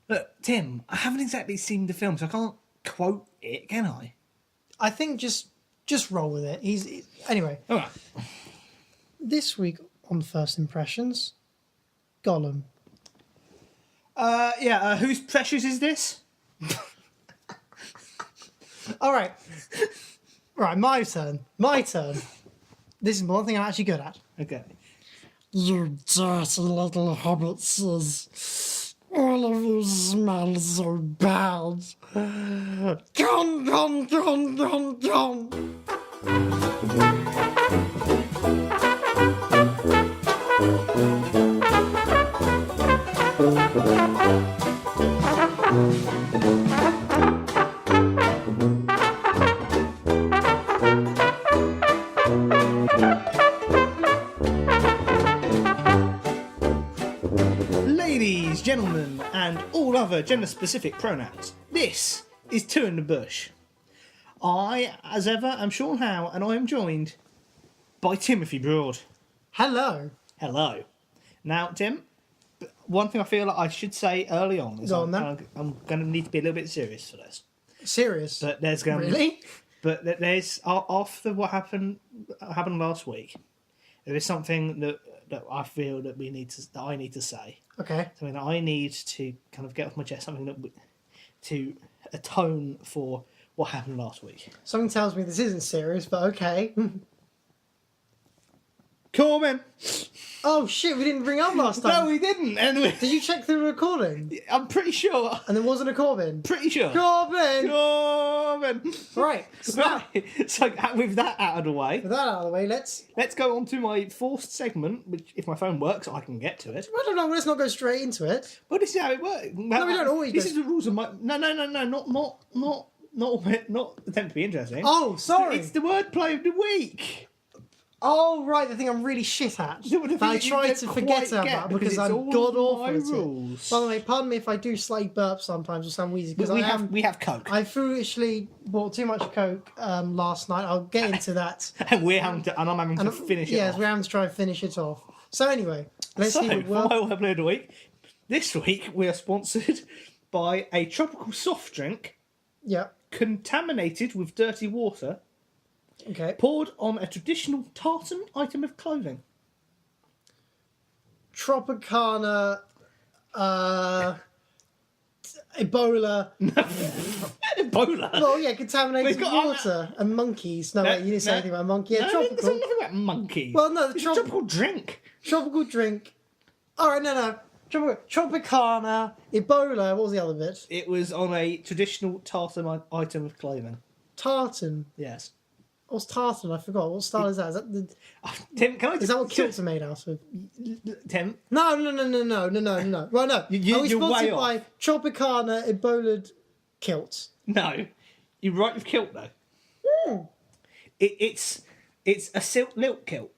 Look, Tim, I haven't exactly seen the film, so I can't quote it, can I? I think just roll with it. Anyway. All right. This week on First Impressions, Gollum. Whose precious is this? All right. Right, my turn. This is one thing I'm actually good at. Okay. You dirty little hobbitses. All of you smell so bad. Come, come, come, come, come. Ladies, gentlemen, and all other gender-specific pronouns, this is Two in the Bush. I, as ever, am Shaun Howe, and I am joined by Timothy Broad. Hello. Hello. Now, Tim, one thing I feel like I should say early on is Go on, then. I'm going to need to be a little bit serious for this. Serious? But there's going Really? But there's after what happened last week, there is something that I feel that I need to say. Okay. Something that I need to kind of get off my chest. Something to atone for what happened last week. Something tells me this isn't serious, but okay. Corbin. Oh shit, we didn't bring up last time. No, we didn't. Anyway, Did you check through the recording? I'm pretty sure. And there wasn't a Corbin? Pretty sure. Corbin! Corbin. Right, snap. Right. So with that out of the way, With that out of the way, let's go on to my fourth segment. Which, if my phone works, I can get to it. I don't know, let's not go straight into it. But this is how it works. No, we don't always This go- is the rules of my. No. Not attempt to be interesting. Oh, sorry. It's the wordplay of the week. Oh, right, the thing I'm really shit at. Yeah, but the That I thing you try don't to quite forget get about because because it's I'm all god awful my at it. rules. By the way, pardon me if I do slightly burp sometimes or sound wheezy because We have Coke. I foolishly bought too much Coke last night. I'll get into that. And I'm having to finish it Yes, off. we're having to try and finish it off. So anyway, let's So, see for what my wordplay of the week, this week we are sponsored by a tropical soft drink Yeah. contaminated with dirty water Okay. poured on a traditional tartan item of clothing. Tropicana, Ebola. Ebola. Well, yeah, contaminated We've got- water and monkeys. No, wait, you didn't say no. anything about monkey. Yeah, No, tropical. there's nothing about monkeys. Well, no, the it's a tropical drink. Tropical drink. All right, no. Tropicana, Ebola. What was the other bit? It was on a traditional tartan item of clothing. Tartan. Yes. What's tartan? I forgot. What style is that? Tim, can I just... Is that what kilts are made out of? Tim? No. Right, no. You're Are we sponsored way by Tropicana Ebola kilts? No. You're right with kilt, though. Mm. It's a silk lilt kilt.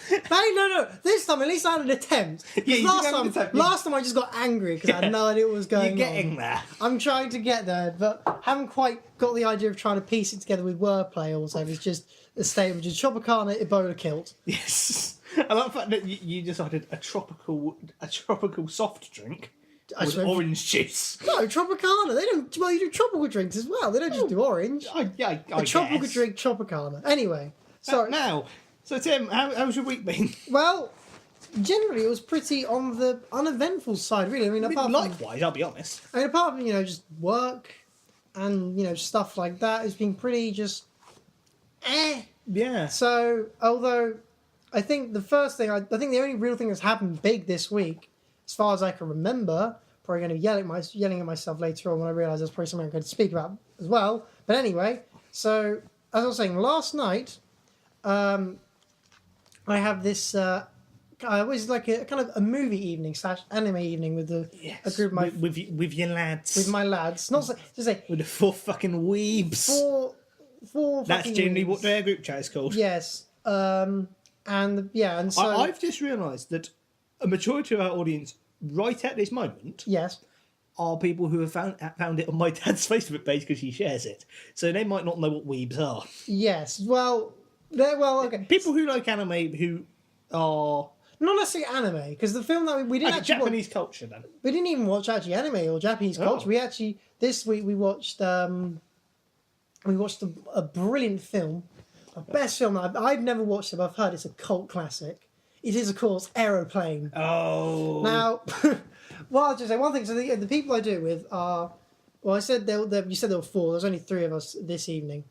Hey, no. This time, at least I had an attempt. Yeah, you last did have an time, attempt. last time I just got angry because I had no idea what was going You're on. getting there. I'm trying to get there, but haven't quite got the idea of trying to piece it together with wordplay or whatever. It's just a statement, just Tropicana Ebola kilt. Yes. I like the fact that you decided a tropical soft drink with orange juice. No, Tropicana. They don't. Well, you do tropical drinks as well. They don't just do orange. I A tropical guess. drink, Tropicana. Anyway, sorry. Now, so Tim, how's your week been? Well, generally it was pretty on the uneventful side, really. I mean, Likewise, I'll be honest. apart from just work and stuff like that, it's been pretty just Yeah. So, although I think the first thing, I think the only real thing that's happened big this week, as far as I can remember, probably going to yelling at myself later on when I realise there's probably something I'm going to speak about as well. But anyway, so as I was saying, last night, I have this. It was like a kind of a movie evening / anime evening with a group of my with your lads. with my lads. Not to say with the 4 fucking weebs. four. That's fucking generally weebs. what their group chat is called. Yes. And so I've just realised that a majority of our audience right at this moment yes. are people who have found it on my dad's Facebook page because he shares it. So they might not know what weebs are. Yes. Well, okay. People who like anime who are not necessarily anime, because the film that we didn't Okay, actually Japanese culture then. we didn't even watch actually anime or Japanese culture. We actually this week we watched a brilliant film, a best film. I've never watched it, but I've heard it's a cult classic. It is, of course, Aeroplane. Oh. Now, well, I'll just say one thing. So the people I do it with are, well, I said you said there were four. There's only three of us this evening.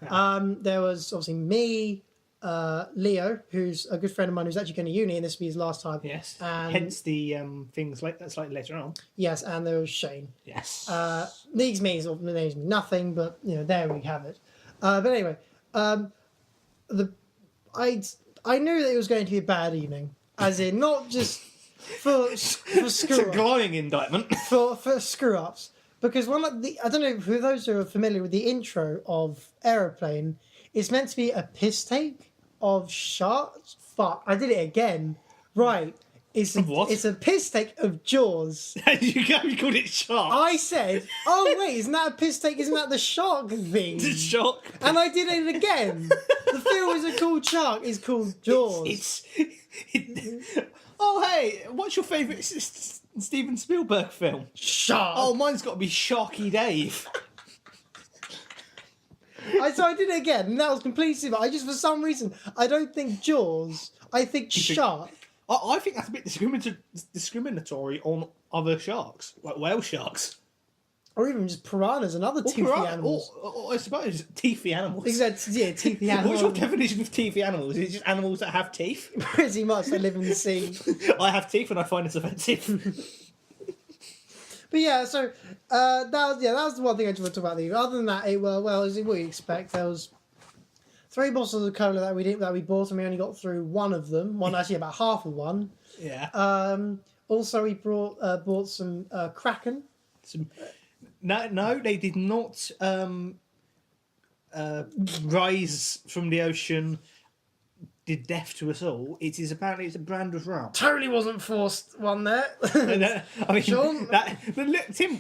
There was obviously me, Leo, who's a good friend of mine who's actually going to uni, and this will be his last time. Yes. And, hence the things like that's like later on. yes, and there was Shane. Yes. These means nothing, but there we have it. But anyway, I knew that it was going to be a bad evening, as in not just for screw It's a glowing indictment. for screw ups, because I don't know for those who are familiar with the intro of Aeroplane, it's meant to be a piss take of sharks. Fuck, I did it again. Right. What? It's a piss take of Jaws. you called it shark. I said, "Oh wait, isn't that a piss take? Isn't that the shark thing?" It's shark. And I did it again. The film isn't called Shark; it's called Jaws. Oh hey, what's your favourite Steven Spielberg film? Shark. Oh, mine's got to be Sharky Dave. So I did it again, and that was completely simple. I just, for some reason, I don't think Jaws. I think Shark. I think that's a bit discriminatory on other sharks, like whale sharks. Or even just piranhas and other teethy animals. Or I suppose teethy animals. Exactly, yeah, teethy animals. What's your definition of teethy animals? Is it just animals that have teeth? Pretty much, they live in the sea. I have teeth and I find it offensive. But yeah, so that was the one thing I just want to talk about. Other than that, as what you expect, there was 3 bottles of cola that we bought, and we only got through one of them. One actually about half of one. Yeah. Also, we bought some Kraken. No, they did not rise from the ocean, did death to us all. It's a brand of rum. Totally wasn't forced one there. I mean, Shaun? but look, Tim,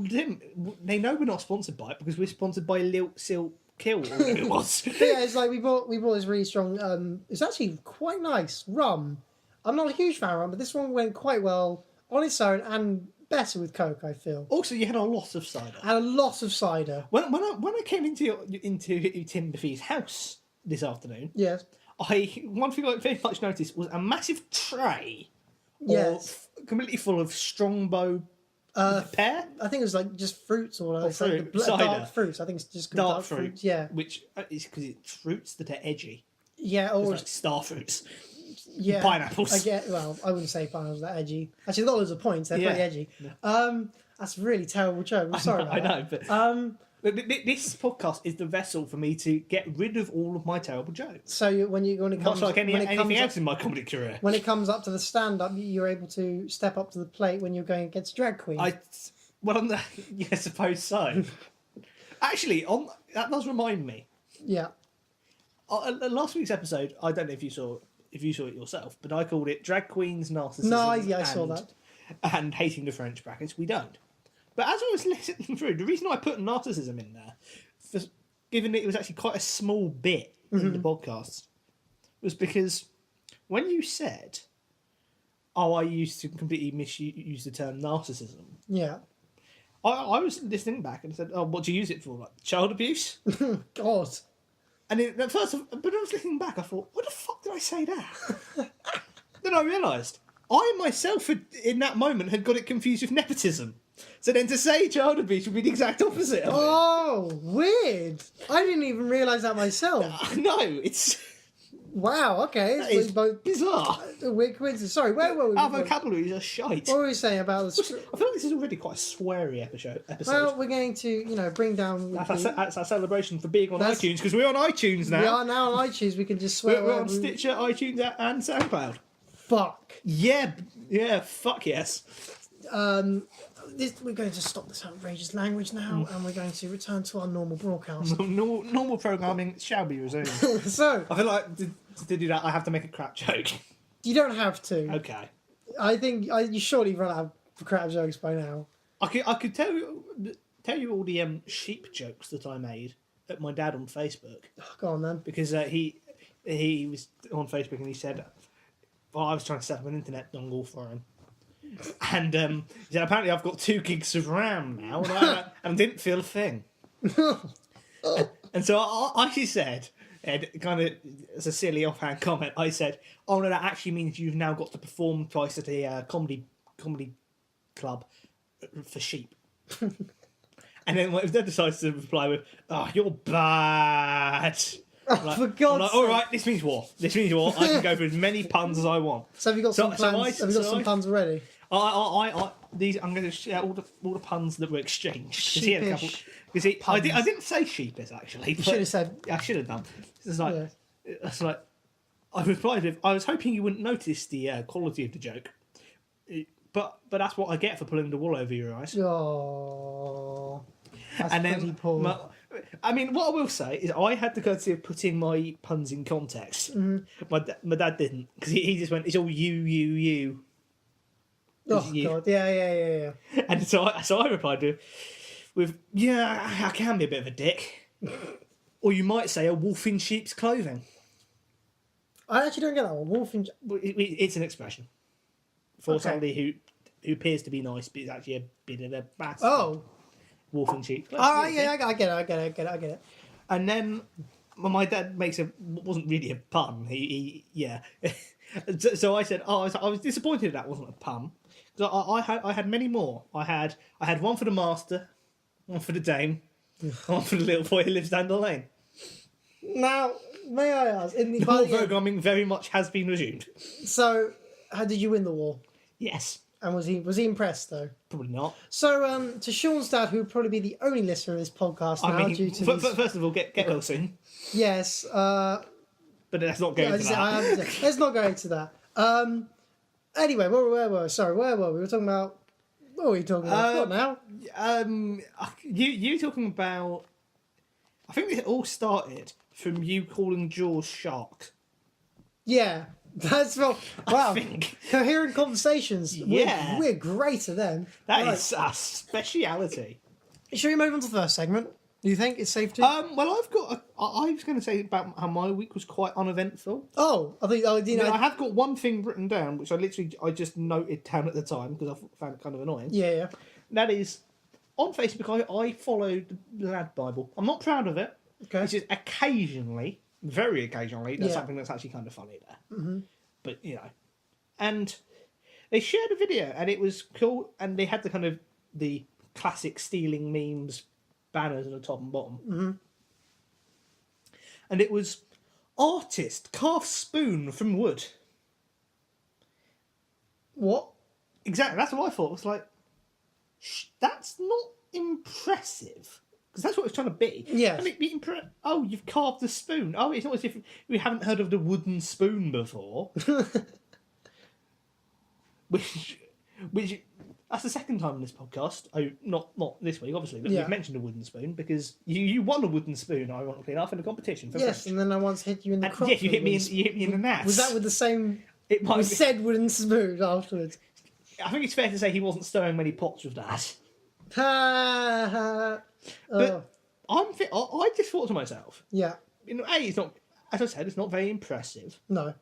Tim, they know we're not sponsored by it because we're sponsored by Lilt Silk Kill, or whatever it was. But yeah, it's like we bought this really strong. It's actually quite nice rum. I'm not a huge fan of rum, but this one went quite well on its own and better with Coke, I feel. Also, you had a lot of cider. And a lot of cider. When I came into Tim Duffy's house this afternoon, Yes. One thing I very much noticed was a massive tray, Yes. completely full of Strongbow pear. I think it was like just fruits or it's fruit, like cider. dark fruits. I think it's just called Dark fruit, fruits. Yeah. which is because it's fruits that are edgy. Yeah, It's or like star fruits. yeah, pineapples. I wouldn't say pineapples that edgy. Actually, they've got loads of points. They're pretty edgy. Yeah. That's a really terrible joke. I'm sorry. I know, about but this podcast is the vessel for me to get rid of all of my terrible jokes. So when it Much comes like anything else up, in my comedy career. when it comes up to the stand up, you're able to step up to the plate when you're going against drag queen. I suppose so. Actually, that does remind me. Yeah. Last week's episode, I don't know if you saw it yourself, but I called it Drag Queens, Narcissism. No, I saw that. And Hating the French brackets. We don't. But as I was listening through, the reason I put narcissism in there, given that it was actually quite a small bit in the podcast, was because when you said, "Oh, I used to completely misuse the term narcissism," Yeah. I was listening back and said, "Oh, what do you use it for? Like child abuse?" God. And at first, but I was looking back, I thought, "What the fuck did I say that?" Then I realised I myself, in that moment, had got it confused with nepotism. So then to say child abuse would be the exact opposite of Oh, weird. I didn't even realise that myself. it. No, it's Wow, okay. it's both bizarre. a weird coincidence. Sorry, where were we? Our vocabularies are shite. What were we saying about the... I feel like this is already quite a sweary episode. Well, we're going to, bring down... That's our celebration for being on That's- iTunes, because we're on iTunes now. We are now on iTunes. We can just swear. We're on Stitcher, iTunes, and SoundCloud. Fuck. Yeah, fuck yes. We're going to stop this outrageous language now, and we're going to return to our normal broadcast. Normal programming shall be resumed. So, I feel like to do that, I have to make a crap joke. you don't have to. Okay. I think you surely run out of crap jokes by now. I could tell you all the sheep jokes that I made at my dad on Facebook, Go on then. because he was on Facebook and he said, well, I was trying to set up an internet dongle for him. And he said, apparently I've got 2 gigs of RAM now, and I didn't feel a thing. and so I actually said, and kind of as a silly offhand comment, I said, "Oh no, that actually means you've now got to perform twice at a comedy club for sheep." And then they decided to reply with, "Oh, you're bad." For God's sake. All right, this means war. This means war. I can go for as many puns as I want. So have you got some plans? Have you got some puns already? I'm going to share all the puns that were exchanged. Because he had a couple. Because I didn't say sheepish actually. You should have said. I should have done. It's like I replied with, I was hoping you wouldn't notice the quality of the joke, but that's what I get for pulling the wool over your eyes. Oh, that's and pretty then, poor. I mean, what I will say is I had the courtesy of putting my puns in context. Mm-hmm. My dad didn't, because he just went, "It's all you." Oh you. God, yeah. And so I replied with, "Yeah, I can be a bit of a dick." Or you might say a wolf in sheep's clothing. I actually don't get that one. Wolf in... It's an expression for somebody who appears to be nice, but is actually a bit of a bastard. Oh. Wolf in sheep's clothing. Oh, yeah, I get it. And then my dad makes wasn't really a pun. Yeah. So I said, I was disappointed that wasn't a pun. Because I had many more. I had one for the master, one for the dame, one for the little boy who lives down the lane. Now, may I ask, in the war programming very much has been resumed. So, how did you win the war? Yes. And was he impressed though? Probably not. So, to Shaun's dad, who would probably be the only listener of this podcast now, due to first of all, get well soon. Yes. But let's not go into that. Let's not go into that. Anyway, where were we? Sorry, where were we? We were talking about. What were we talking about? What now? You talking about? I think it all started from you calling Jaws shark. Yeah, that's well. Wow, think. Coherent conversations. Yeah, we're great at them. That is a speciality. Shall we move on to the first segment? Do you think it's safe to? Well, I was going to say about how my week was quite uneventful. Oh, I have got one thing written down, which I just noted down at the time because I found it kind of annoying. Yeah. That is, on Facebook, I followed the Lad Bible. I'm not proud of it. Okay. Which is occasionally, very occasionally, there's something that's actually kind of funny there. Mm-hmm. But, and they shared a video, and it was cool, and they had the classic stealing memes banners on the top and bottom. Mm-hmm. And it was, artist carved spoon from wood. What? Exactly, that's what I thought. It was like, that's not impressive. Because that's what it's trying to be. Yeah. Oh, you've carved the spoon. Oh, it's not as if we haven't heard of the wooden spoon before. which that's the second time in this podcast. Oh, not this week, obviously, but we've mentioned a wooden spoon because you won a wooden spoon, ironically enough, in a competition. For yes, French. And then I once hit you in the crotch. Yeah, you hit me in the nass. Was that with the same? It might. We said wooden spoon afterwards. I think it's fair to say he wasn't stirring many pots with that. Ha ha. But I just thought to myself, it's not, as I said, it's not very impressive. No.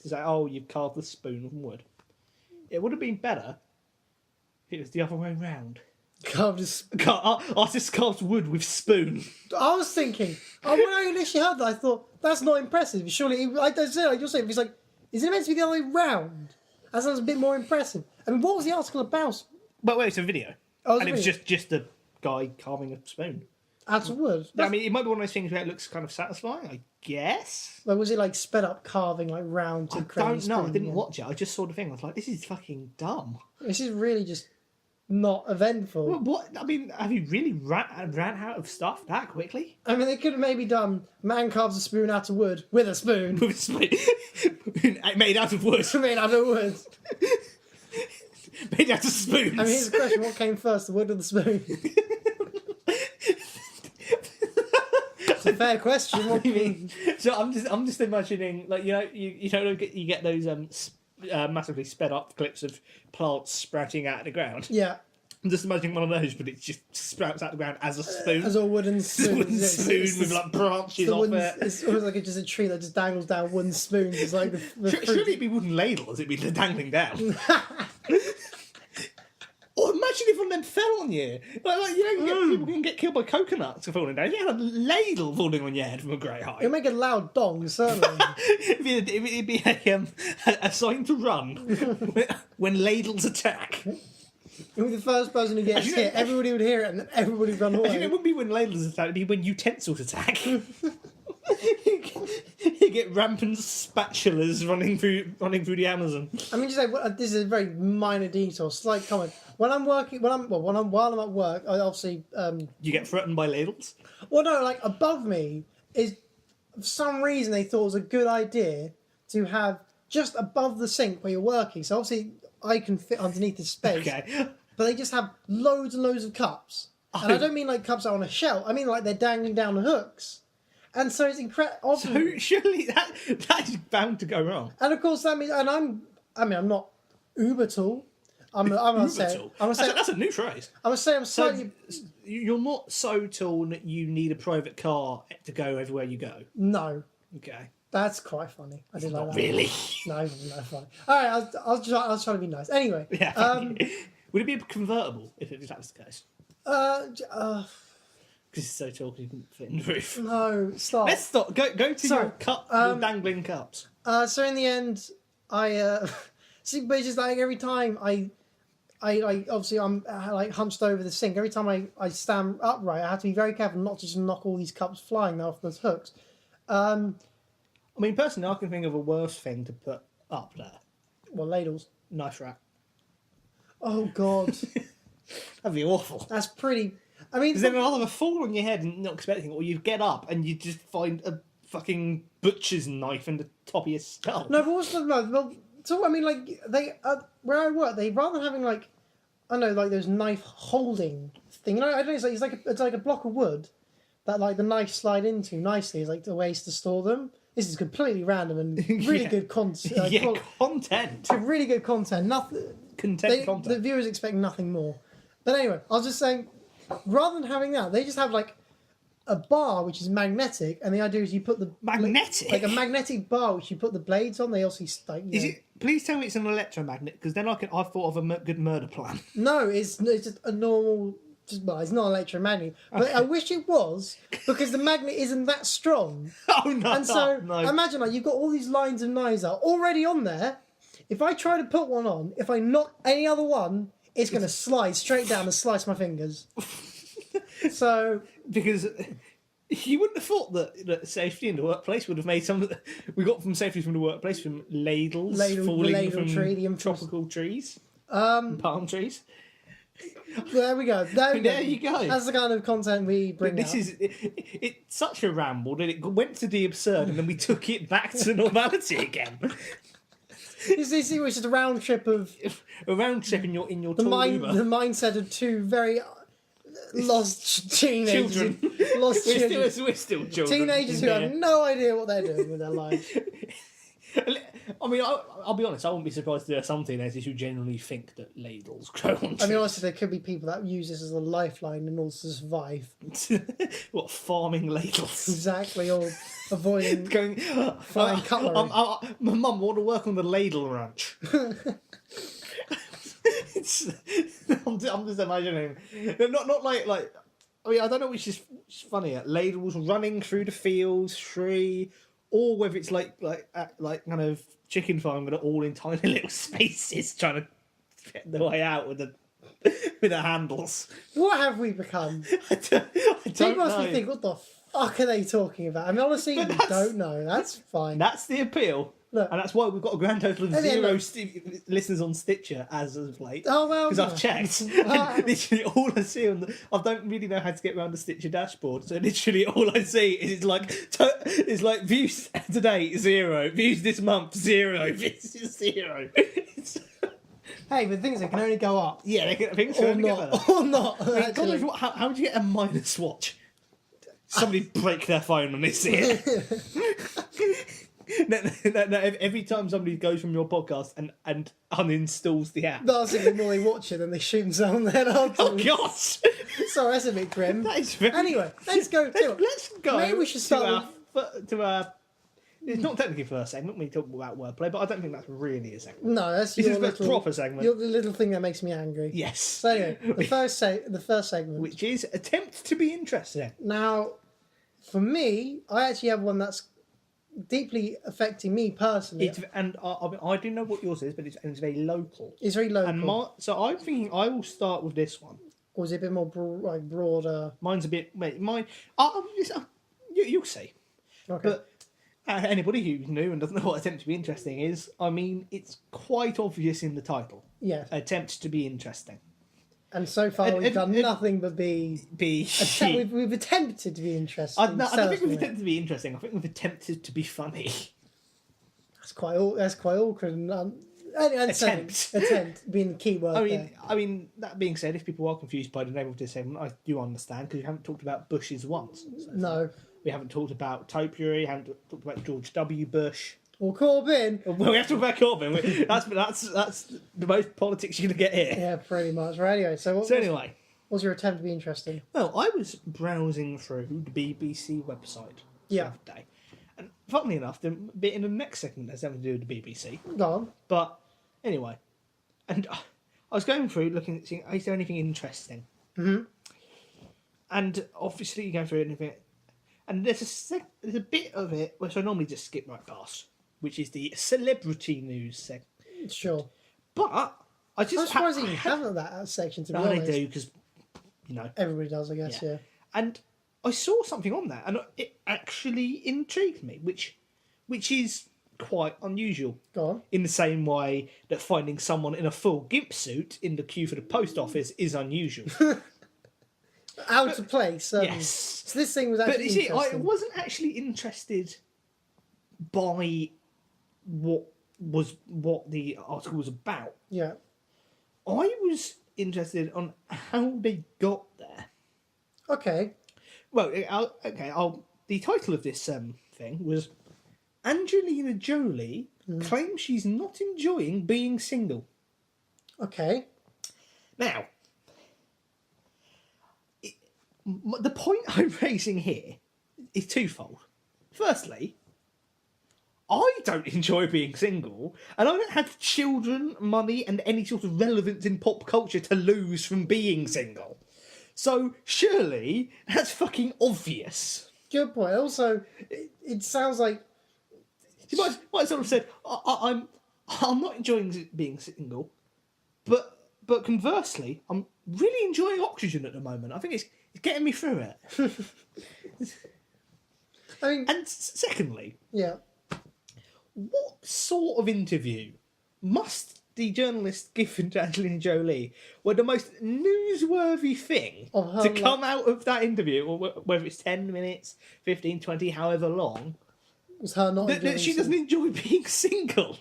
To say, oh, you've carved the spoon from wood. It would have been better if it was the other way round. Artist carved wood with spoon. I was thinking, when I initially heard that, I thought, that's not impressive. Surely, I don't say, like you're saying, he's like, is it meant to be the other way round? That sounds a bit more impressive. I mean, what was the article about? But wait, it's a video. Oh, and it was just a guy carving a spoon. Out of wood? I mean, it might be one of those things where it looks kind of satisfying, I guess. Like, was it like sped up carving, like round to create? I don't know. I didn't watch it. I just saw the thing. I was like, this is fucking dumb. This is really just not eventful. Well, what? I mean, have you really ran out of stuff that quickly? I mean, they could have maybe done man carves a spoon out of wood with a spoon. With a spoon. Made out of wood. Made out of wood. Made out of spoons. I mean, here's the question: what came first, the wood or the spoon? It's a fair question. What do you mean? So I'm just imagining, like, you get those massively sped up clips of plants sprouting out of the ground. Yeah. I'm just imagining one of those, but it just sprouts out the ground as a spoon. As a wooden spoon. Wooden spoon with like branches off it. It's almost like just a tree that just dangles down wooden spoons. It's like the fruit. Surely it'd be wooden ladles, it'd be dangling down. Or imagine if one of them fell on you. Like you know, people can get killed by coconuts falling down. You had a ladle falling on your head from a great height. It'll make a loud dong, certainly. It'd be a sign to run when ladles attack. You'll be the first person who gets hit. Everybody would hear it, and then everybody would run away. It wouldn't be when ladles attack, it'd be when utensils attack. You get rampant spatulas running through the Amazon. I mean, just like this is a very minor detail, slight comment. While I'm at work, I obviously You get threatened by ladles. well, no, like above me is for some reason they thought it was a good idea to have just above the sink where you're working. So obviously I can fit underneath the space, Okay. but they just have loads and loads of cups, and I don't mean like cups out on a shelf. I mean like they're dangling down the hooks. And so it's incredible. So surely that is bound to go wrong. And of course that means, and I'm not uber tall. I'm gonna say That's a new phrase. I'm So slightly you're not so tall that you need a private car to go everywhere you go. no. Okay. That's quite funny. I did like Not that. really. No, funny. All right, I was trying to be nice. Anyway, Yeah. Would it be a convertible if that was the case? uh, Because it's so tall, you can fit in the roof. no, stop. Let's stop. Go to Sorry. your cup. Your dangling cups. So in the end, I see, but it's just like every time I like obviously I'm like hunched over the sink. Every time I stand upright, I have to be very careful not to just knock all these cups flying off those hooks. I mean, personally, I can think of a worse thing to put up there. Well, ladles. Knife rack. Oh God, That'd be awful. that's pretty. I mean, Because then it'll either fall on your head and not expecting it, or you get up and you just find a fucking butcher's knife in the top of your skull. no, but what's the well? So I mean, like they where I work, they rather than having like I don't know, like those knife holding thing. You know, I don't know. It's like a block of wood that like the knife slide into nicely. Is like the ways to store them. This is completely random and really Yeah. good content. Content. Really good content. Nothing. Content. The viewers expect nothing more. But anyway, I was just saying, rather than having that, they just have like a bar which is magnetic, and the idea is you put the Magnetic? like a magnetic bar which you put the blades on. They also like. Is it? Please tell me it's an electromagnet, because then I've thought of a good murder plan. No, it's just a normal. Well, it's not electromagnet, but I wish it was because the magnet isn't that strong. Oh no! And so no. imagine like you've got all these lines of knives out already on there. If I try to put one on, if I knock any other one, it's going to slide straight down and slice my fingers. So Because you wouldn't have thought that safety in the workplace would have made some. We got from safety from the workplace from ladles falling from tree, the tropical trees, palm trees. there we go. There You go. That's the kind of content we bring. This out. is it's such a ramble that it went to the absurd and then we took it back to normality again. You see, it's just a round trip of A round trip in your the tall mind, Uber. the mindset of two very lost teenagers. Children. Lost children. We're still children. Teenagers who Yeah. have no idea what they're doing with their lives. I mean, I'll be honest, I wouldn't be surprised if there are some teenagers who genuinely think that ladles grow on trees. I mean, honestly, there could be people that use this as a lifeline in order to survive. What, farming ladles? Exactly, or avoiding. Going, Flying cutlery. My mum want to work on the ladle ranch. I'm just imagining. Not like. I mean, I don't know which is funnier: ladles running through the fields, free, or whether it's like kind of chicken farm, but all in tiny little spaces, trying to get their way out with the handles. What have we become? I don't People must know. be thinking, what the fuck are they talking about? I mean, honestly, we don't know. That's fine. That's the appeal. Look. And that's why we've got a grand total of And then 0 look. listeners on Stitcher as of late. Oh, well, Because I've yeah. checked. And literally all I see I don't really know how to get around the Stitcher dashboard. So literally all I see is it's like views today 0, views this month 0, this is 0. Hey, but things that can only go up. Yeah, things Or can only get not. better. Or not. I mean, God actually. knows how would you get a minus watch? Somebody break their phone and they see it. No, every time somebody goes from your podcast and uninstalls the app. No, I was thinking the more they watch it, then they shoot themselves in the head Oh, afterwards. God! Sorry, that's a bit grim. That is very... Anyway, let's go. Let's go Maybe we should start to our... It's not technically first segment, we talk about wordplay, but I don't think that's really a segment. No, that's This your is the little, proper segment. your little thing that makes me angry. Yes. So anyway, the first segment. Which is attempt to be interesting. Now, for me, I actually have one that's deeply affecting me personally. I do know what yours is, but it's very local. It's very local. And so I'm thinking I will start with this one. Or is it a bit more broader? Mine's a bit... You'll see. Okay. But anybody who's new and doesn't know what attempt to be interesting is, I mean, it's quite obvious in the title. Yes. Attempt to be interesting. And so far, we've done nothing but we've attempted to be interesting. I don't think we've attempted to be interesting. I think we've attempted to be funny. That's quite awkward. And attempt being the key word. I mean, that being said, if people are confused by the name of this segment, I do understand because you haven't talked about Bushes once. No. We haven't talked about topiary. Haven't talked about George W. Bush. Or Corbyn. Well, we have to talk about Corbyn. That's the most politics you're gonna get here. Yeah, pretty much. Right. Anyway, Anyway, what's your attempt to be interesting? well, I was browsing through the BBC website the other day, and funnily enough, the bit in the next segment has something to do with the BBC. Go on. But anyway, and I was going through looking at seeing is there anything interesting. Mm-hmm. And obviously, you go through anything. And there's a bit of it which I normally just skip right past, which is the celebrity news segment. Sure. But I just... I'm surprised you have that section, to be honest. I do, because, everybody does, I guess, yeah. And I saw something on that, and it actually intrigued me, which is quite unusual. Go on. In the same way that finding someone in a full gimp suit in the queue for the post office is unusual. Out of place. Yes. So this thing was actually But you see, interesting. I wasn't actually interested by what the article was about. Yeah. I was interested on how they got there. Okay. Well, the title of this thing was Angelina Jolie claims she's not enjoying being single. Okay. Now, the point I'm raising here is twofold. Firstly, I don't enjoy being single, and I don't have children, money, and any sort of relevance in pop culture to lose from being single. So, surely, that's fucking obvious. Good point. Also, it sounds like... You might sort of said, I'm not enjoying being single, but conversely, I'm really enjoying oxygen at the moment. I think it's getting me through it. I mean... And secondly... Yeah. What sort of interview must the journalist give to Angelina Jolie where the most newsworthy thing to come out of that interview, or whether it's 10 minutes, 15, 20, however long, was her not that she doesn't enjoy being single?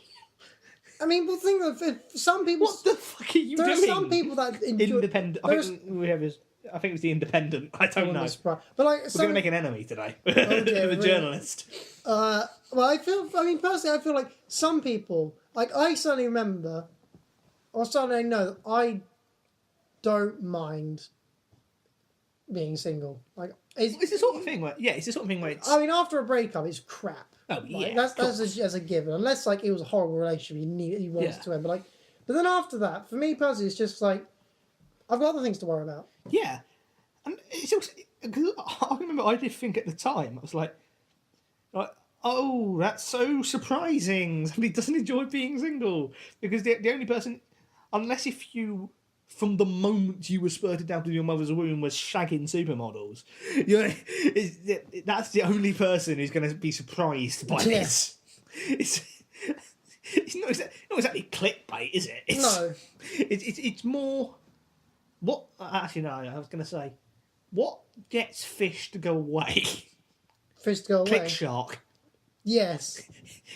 I mean, but think of some people... What the fuck are you doing? There are some people that enjoy... Independent. I think it was the Independent. I don't know. But like, We're going to make an enemy today. Oh, dear, of a journalist. Well, personally, I feel like some people, like I certainly remember, or certainly know that I don't mind being single. Like, It's the sort of thing where, it's... I mean, after a breakup, it's crap. Oh, Like, yeah. that's as a given. Unless like it was a horrible relationship, you wanted to end. But then after that, for me personally, it's just like I've got other things to worry about. Yeah, and it's also, cause I remember I did think at the time, I was like, oh, that's so surprising. Somebody doesn't enjoy being single, because the only person, unless if you, from the moment you were spurted down to your mother's womb, was shagging supermodels, that's the only person who's going to be surprised by this. It's not exactly clickbait, is it? No. It's more... What? Actually, no, I was going to say, what gets fish to go away? Fish to go away. Click shark. Yes.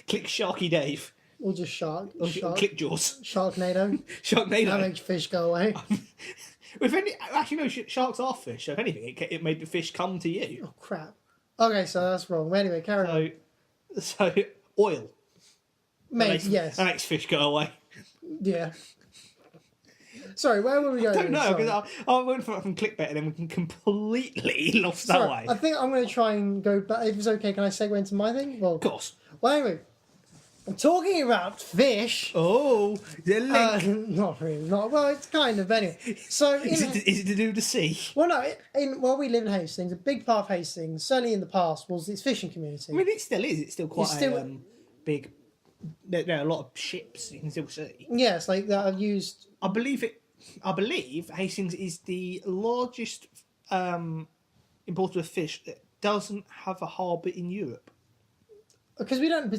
Click Sharky Dave. Or just shark. Or Click Jaws. Sharknado. Sharknado. That makes fish go away. Actually, no, sharks are fish. So if anything, it made the fish come to you. Oh, crap. Okay, so that's wrong. Anyway, carry on. So oil. Maybe, yes. That makes fish go away. Yeah. Sorry, where were we going? I don't know, Sorry. because I went from clickbait and then we can completely lost that Sorry, way. I think I'm going to try and go back. If it's okay, can I segue into my thing? Well, Of course. Well, anyway, I'm talking about fish. Oh, the link. Not really. Not well. It's kind of anyway. So is it to do with the sea? well, no. Well, we live in Hastings. A big part of Hastings, certainly in the past, was its fishing community. I mean, it still is. It's still quite still- a big. There are a lot of ships you can still see. Yes, like that. I've used. I believe Hastings is the largest importer of fish that doesn't have a harbour in Europe. Because we don't,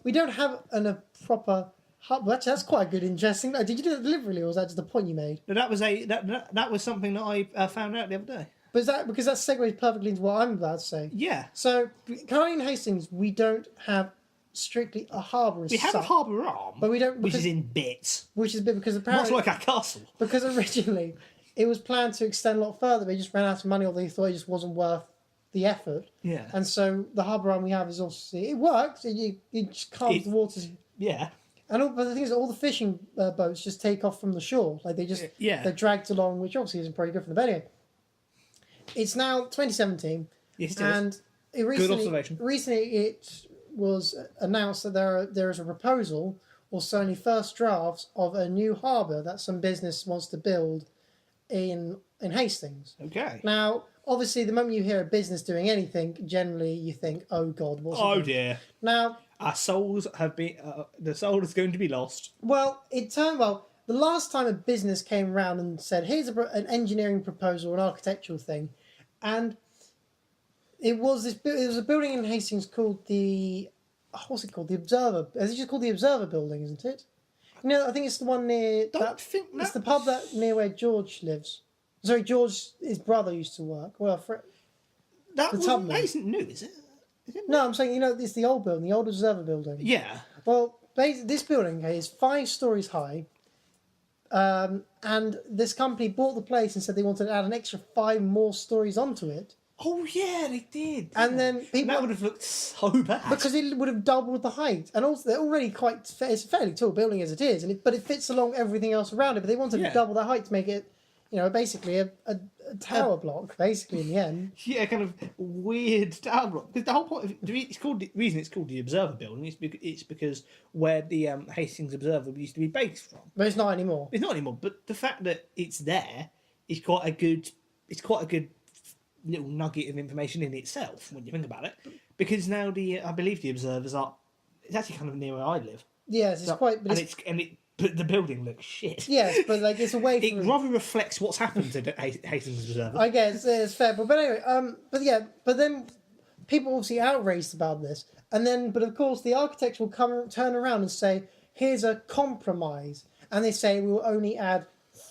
we don't have a proper hub. That's quite a good, interesting. Did you do that deliberately, or was that just the point you made? But that was something that I found out the other day. But is that because that segues perfectly into what I'm about to say? Yeah, So, currently in Hastings, we don't have strictly a harbour. we have a harbour arm, but we don't, which because- is in bits, which is a bit because much apparently like our castle. because originally it was planned to extend a lot further. They just ran out of money, or they thought it just wasn't worth the effort. Yeah, And so the harbour arm we have is obviously it works. You just calms the waters. yeah. But the thing is, all the fishing boats just take off from the shore. Like they're dragged along, which obviously isn't very good for them. But anyway, it's now 2017, Yes, it is. and it recently, observation. Recently, it was announced that there is a proposal, or certainly first drafts, of a new harbour that some business wants to build in Hastings. Okay. Now, obviously, the moment you hear a business doing anything, generally you think, "Oh God, what's it Oh doing?" dear. Now, Our souls have been. The soul is going to be lost. well, the last time a business came around and said, "Here's an engineering proposal, an architectural thing," and it was a building in Hastings called what's it called? The Observer. It's just called the Observer Building, isn't it? I think it's the one near. It's the pub near where George lives. Sorry, his brother used to work. Well, That Tubman. isn't new, is it? Is it? no, I'm saying it's the old building, the old Observer Building. Yeah. Well, this building is 5 stories high, and this company bought the place and said they wanted to add an extra 5 more stories onto it. Oh yeah, they did. And then people, that would have looked so bad. because it would have doubled the height, and also they're already it's a fairly tall building as it is, but it fits along everything else around it. But they wanted to double the height to make it, basically a tower block, basically in the end. Yeah, kind of weird tower block. Because the whole point of the reason it's called the Observer Building is because where the Hastings Observer used to be based from. But it's not anymore. It's not anymore, but the fact that it's there is quite a good. It's quite a good little nugget of information in itself when you think about it. Because now I believe the observers are. It's actually kind of near where I live. Yes, it's quite. But But the building looks shit. Yes, but it's away It from. rather reflects what's happened to the Hastings Observer. I guess it's fair, but anyway, but then people obviously outraged about this, but of course the architects will turn around and say, "Here's a compromise," and they say we will only add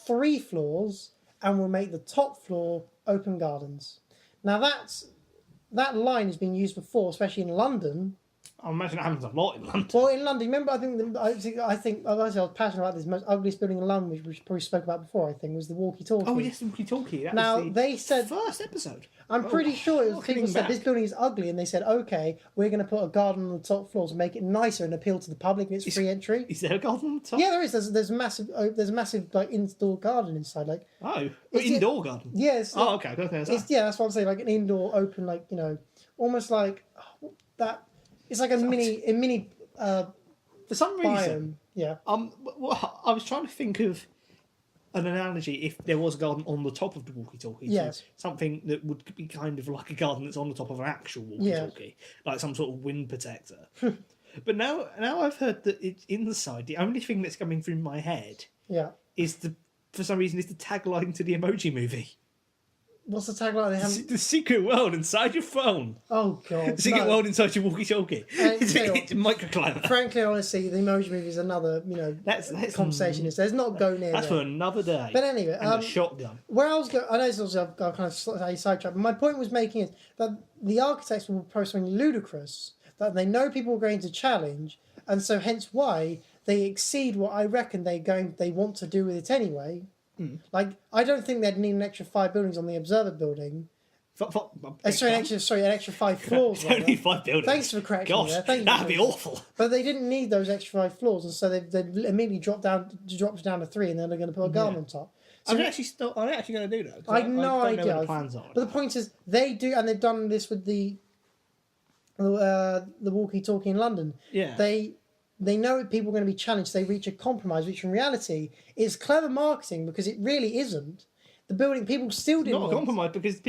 3 floors and we'll make the top floor open gardens. Now that line has been used before, especially in London. I imagine it happens a lot in London. Well, in London, remember, I was passionate about this. Most ugliest building in London, which we probably spoke about before. I think was the walkie-talkie. Oh yes, the walkie-talkie. That Now was the they said first episode. I'm pretty sure it was people said back. this building is ugly, and they said, "Okay, we're going to put a garden on the top floor to make it nicer and appeal to the public, and it's free entry." Is there a garden on the top? Yeah, there is. There's a massive like indoor garden inside. Like Oh, Is it- indoor garden. yes. Oh, okay. That's what I'm saying. Like an indoor open, like almost like that. It's like a mini For some reason, biome. Yeah. well, I was trying to think of an analogy if there was a garden on the top of the walkie-talkie. Yes. So something that would be kind of like a garden that's on the top of an actual walkie-talkie, like some sort of wind protector. But now I've heard that it's inside. The only thing that's coming through my head Yeah. is for some reason, is the tagline to the Emoji Movie. What's the tagline? They have. The secret world inside your phone. Oh God. The secret no. world inside your walkie-talkie. It's a microclimate. Frankly, honestly, the Emoji Movie is another That's conversation. Let's not go near That's there. for another day. But anyway, and a shotgun. where I was going, I know this is I've got kind of sidetracked, but my point was making is that the architects will propose something ludicrous that they know people are going to challenge, and so hence why they exceed what I reckon they want to do with it anyway. Like, I don't think they'd need an extra 5 buildings on the Observer Building, Sorry, an extra 5 floors. It's only 5 buildings. Thanks for correcting me Gosh, there. Thank you that'd for be correcting me. awful. But they didn't need those extra 5 floors, and so they immediately dropped it down to 3, and then they're going to put a garden on top. So I'm actually going to do that. I have no don't idea know what the plans are. But the point is, they do, and they've done this with the walkie-talkie in London. Yeah. They know people are going to be challenged. They reach a compromise, which in reality is clever marketing because it really isn't. The building, people still didn't Not a want... compromise because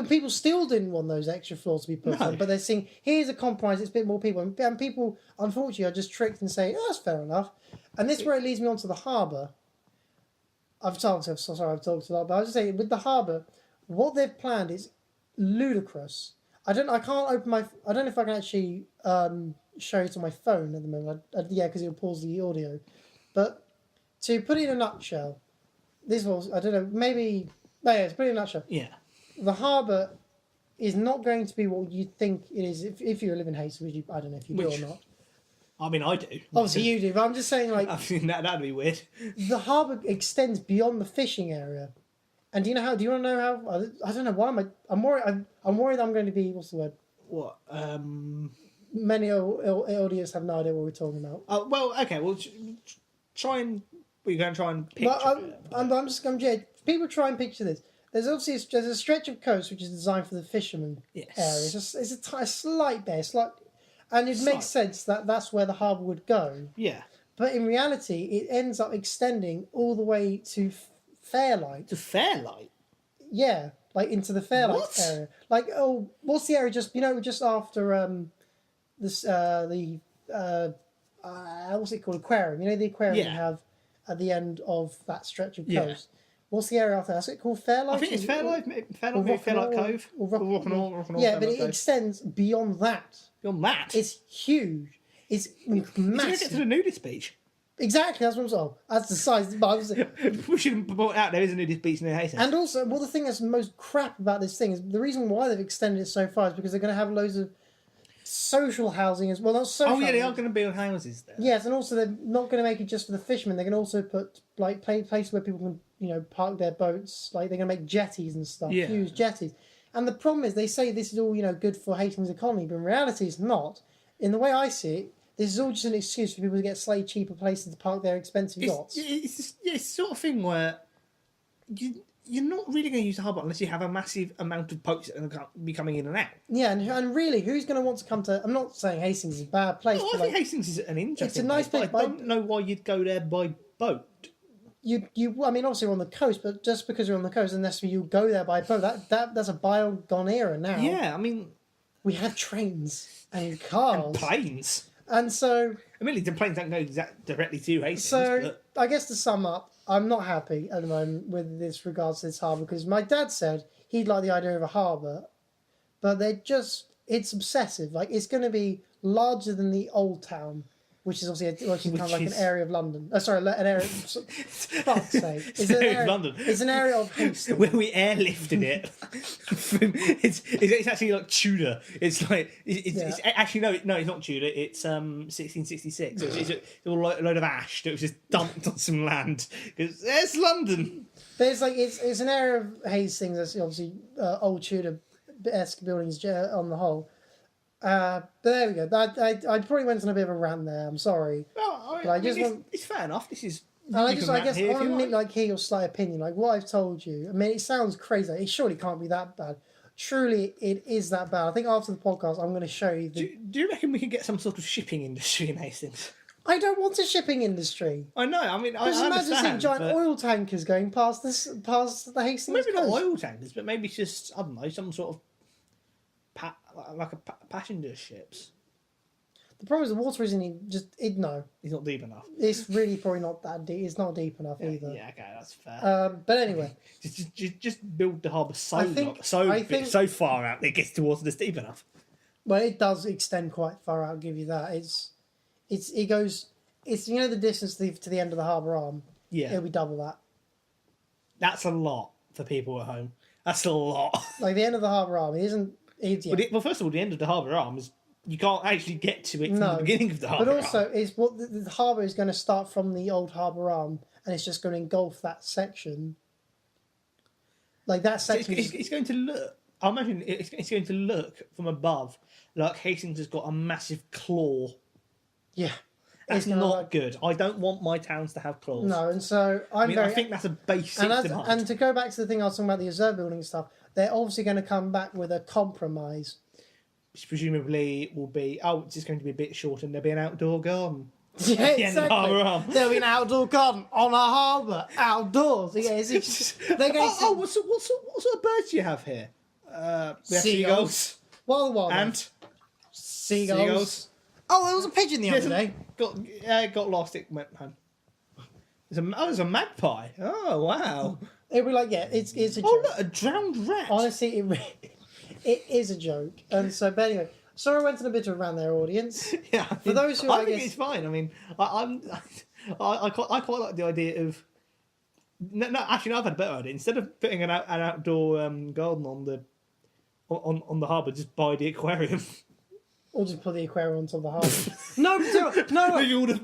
People still didn't want those extra floors to be put on, but they're saying, here's a compromise, it's a bit more people. And people, unfortunately, are just tricked and say, oh, that's fair enough. And this is where it leads me on to the harbour. I've talked a lot, but I was just saying, with the harbour, what they've planned is ludicrous. I don't know if I can actually show it on my phone at the moment. Because it'll pause the audio. But to put it in a nutshell, this was, I don't know, maybe... No, yeah, to put it in a nutshell. Yeah. The harbour is not going to be what you think it is if you live in Hastings, which I don't know if you do or not. I mean, I do. Obviously you do, but I'm just saying, like... I think that'd be weird. The harbour extends beyond the fishing area. And do you want to know how... I don't know, why am I... I'm worried I'm going to be... What's the word? What? Many audience have no idea what we're talking about. Well, okay, well, try and... We're going to try and picture people try and picture this. There's a stretch of coast which is designed for the fishermen area. It's a slight bit, and it makes sense that that's where the harbour would go. Yeah. But in reality, it ends up extending all the way to Fairlight. To Fairlight? Yeah, like into the Fairlight area. Like, what's the area just after what's it called? Aquarium. You know the aquarium you have at the end of that stretch of coast. Yeah. What's the area after that? Is it called Fairlight? I think it's Fairlight, Fairlight Cove. Or Rock'n'Roll. Yeah, but it extends beyond that. Beyond that? It's huge. It's massive. It's going to get to the nudist beach. Exactly, that's what I'm saying. That's the size. We should point out there is a nudist beach near Hastings. And also, the thing that's most crap about this thing is the reason why they've extended it so far is because they're going to have loads of social housing as well. Not social. Oh yeah, they are going to build houses there. Yes, and also they're not going to make it just for the fishermen. They're going to also put like places where people can park their boats. Like they're going to make jetties and stuff, huge jetties. And the problem is they say this is all good for Hastings' economy, but in reality it's not. In the way I see it, this is all just an excuse for people to get slightly cheaper places to park their expensive yachts. It's the sort of thing where you're not really going to use the harbour unless you have a massive amount of boats that are going to be coming in and out. Yeah, and really, who's going to want to come to... I'm not saying Hastings is a bad place. No, I think Hastings is an interesting it's a nice place, but I don't know why you'd go there by boat. I mean, obviously we're on the coast, but just because you're on the coast, unless you go there by boat, that's a bygone era now. Yeah, I mean... We have trains and cars. And planes. And so... I mean, the planes don't go directly to Hastings. So, I guess to sum up, I'm not happy at the moment with this regards to this harbour, because my dad said he'd like the idea of a harbour, but it's obsessive. Like, it's going to be larger than the Old Town, which is obviously kind of like an area of London. An area. Fuck's sake! It's an area of London. It's an area of Hastings. Where we airlifted it. it's actually like Tudor. It's like it's actually no, it's not Tudor. It's 1666. It's a load of ash that was just dumped on some land. It's London. There's it's an area of Hastings that's obviously old Tudor-esque buildings on the whole. But there we go. I probably went on a bit of a rant there. I'm sorry. No, it's fair enough. This is. I guess I want to hear your slight opinion. Like what I've told you. I mean, it sounds crazy. It surely can't be that bad. Truly, it is that bad. I think after the podcast, I'm going to show you. Do you reckon we can get some sort of shipping industry in Hastings? I don't want a shipping industry. I know. I mean, I imagine seeing giant oil tankers going past the Hastings. Maybe coast. not oil tankers, but maybe just I don't know, some sort of. Passenger ships. The problem is the water isn't no. It's not deep enough. It's really probably not that deep. It's not deep enough either. Yeah, okay, that's fair. But anyway, just build the harbour so far out that it gets to water that's deep enough. Well, it does extend quite far out. I'll give you that. It goes. It's the distance to the end of the harbour arm. Yeah, it'll be double that. That's a lot for people at home. That's a lot. Like the end of the harbour arm, it isn't. Well, first of all, the end of the harbour arm is you can't actually get to it from the beginning of the harbour arm. But also, it's what the harbour is going to start from the old harbour arm, and it's just going to engulf that section. Like that section. It's going to look I imagine it's going to look from above like Hastings has got a massive claw. Yeah. That's gonna not look- good. I don't want my towns to have claws. No, and so I think that's a basic demand. and to go back to the thing I was talking about, the observer building stuff, they're obviously going to come back with a compromise. Which presumably will be, it's just going to be a bit short and there'll be an outdoor garden. Yeah, At the end of the Harbour Arm. There'll be an outdoor garden on a harbour, outdoors. Yeah, they're going to... What sort of birds do you have here? We have Seagulls. seagulls. Wild And seagulls. Oh, there was a pigeon the other day. Got lost, it went home. There's a magpie. Oh, wow. It'll be like, yeah, it's a joke. Oh, look, a drowned rat. Honestly, it is a joke. And so, but anyway, sorry I went on a bit of a rant there, audience. Yeah, For those who I I think guess- it's fine. I mean, I quite like the idea of. No, actually, no, I've had a better idea. Instead of putting an outdoor garden on the harbour, just buy the aquarium. Or just put the aquarium on top of the harbour. No.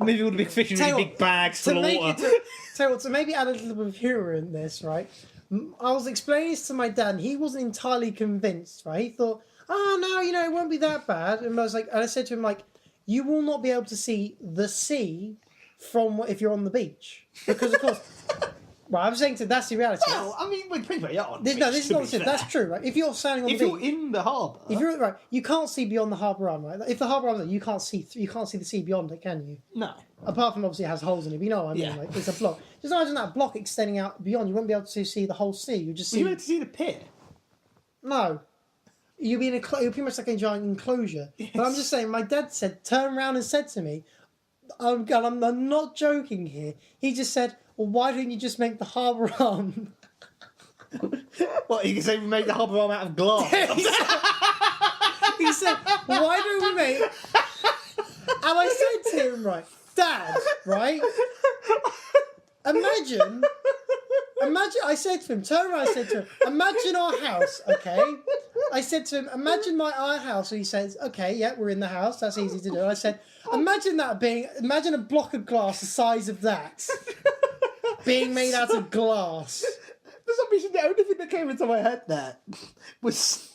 maybe all the big fish in Tell you really what, big bags to full of make water. to maybe add a little bit of humour in this, right? I was explaining this to my dad, and he wasn't entirely convinced, right? He thought, "Oh no, it won't be that bad." And I said to him, like, "You will not be able to see the sea from if you're on the beach, because of course." Right, I'm saying that's the reality. Well, I mean, it depends where you are. This is nonsense. That's true, right? If you're standing on If the you're beach, in the harbour, if you're right, you can't see beyond the harbour arm, right? If the harbour arm, you can't see the sea beyond it, can you? no. Apart from obviously it has holes in it, but you know what I mean? Yeah. Like it's a block. Just imagine that block extending out beyond. You won't be able to see the whole sea. You just see. You meant to see the pier. No. You'll be in you're pretty much like a giant enclosure. But I'm just saying, my dad turned around and said to me, I'm not joking here. He just said, well, why don't you just make the harbour arm? What, you can say we make the harbour arm out of glass? He said, why don't we make... And I said to him, right, Dad, right, imagine, I said to him, turn around, I said to him, imagine our house, okay? I said to him, imagine our house. So he says, okay, yeah, we're in the house, that's easy to do. I said, imagine a block of glass the size of that, being made out of glass. For some reason, the only thing that came into my head there was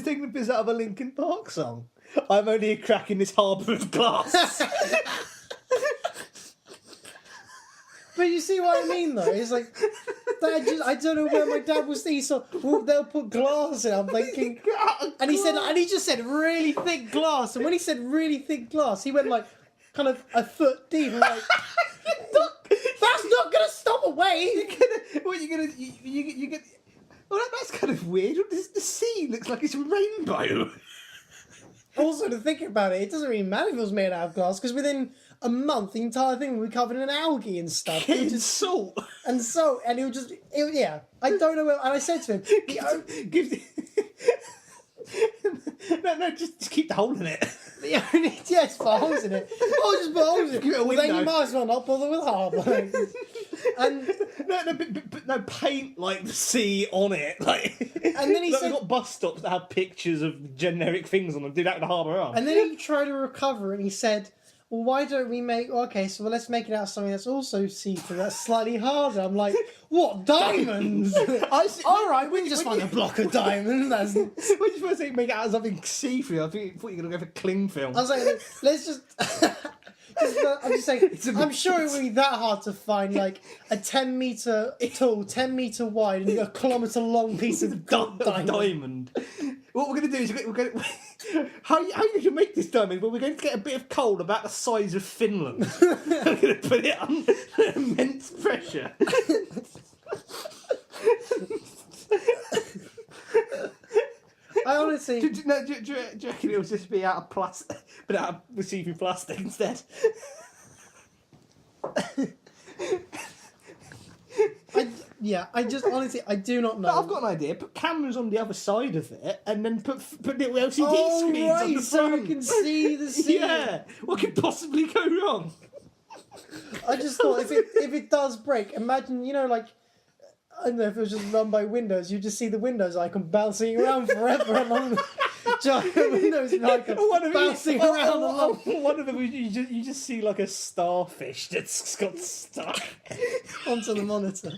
taking the piss out of a Linkin Park song. I'm only a crack in this harbour of glass. But you see what I mean, though? It's like, I don't know where my dad was thinking, so they'll put glass in. I'm thinking, and he just said really thick glass. And when he said really thick glass, he went like kind of a foot deep. I'm like, that's not going to stop a wave. You get. Well, that's kind of weird. The sea looks like it's a rainbow. Also, to think about it, it doesnn't really matter if it was made out of glass, because within a month, the entire thing would be covered in algae and stuff. It would just, Salt. and it would just, yeah. I don't know where, and I said to him, No, just keep the hole in it. yes, put holes in it. Oh, just put holes in it. Give it a Well, then window. you might as well not bother with harbour. And No, paint like the sea on it. Like, And then he like, said- we've got bus stops that have pictures of generic things on them. Do that with the harbour arm. And then he tried to recover and he said, well, why don't we let's make it out of something that's also see-through, that's slightly harder. I'm like, what, diamonds? All right, we can just find a block of diamonds. That's... When you first say make it out of something see-through, I thought you were going to go for cling film. I was like, let's just... I'm just saying, I'm sure it would be that hard to find like a 10 metre tall, 10 metre wide, and a kilometre long piece of diamond. What we're going to do is we're going to... How you going to make this diamond? Well, we're going to get a bit of coal about the size of Finland. We're going to put it under immense pressure. I honestly... Do you reckon it'll just be out of plastic, but out of receiving plastic instead? I just honestly, I do not know. No, I've got an idea. Put cameras on the other side of it, and then put little LCD Oh, screens on the right, so I front. can see the sea. Yeah, what could possibly go wrong? I just thought if it does break, imagine, like, I don't know if it was just run by Windows, you just see the Windows icon bouncing around forever along the giant Windows icon bouncing around along. One of them, you just see like a starfish that's got stuck. Onto the monitor.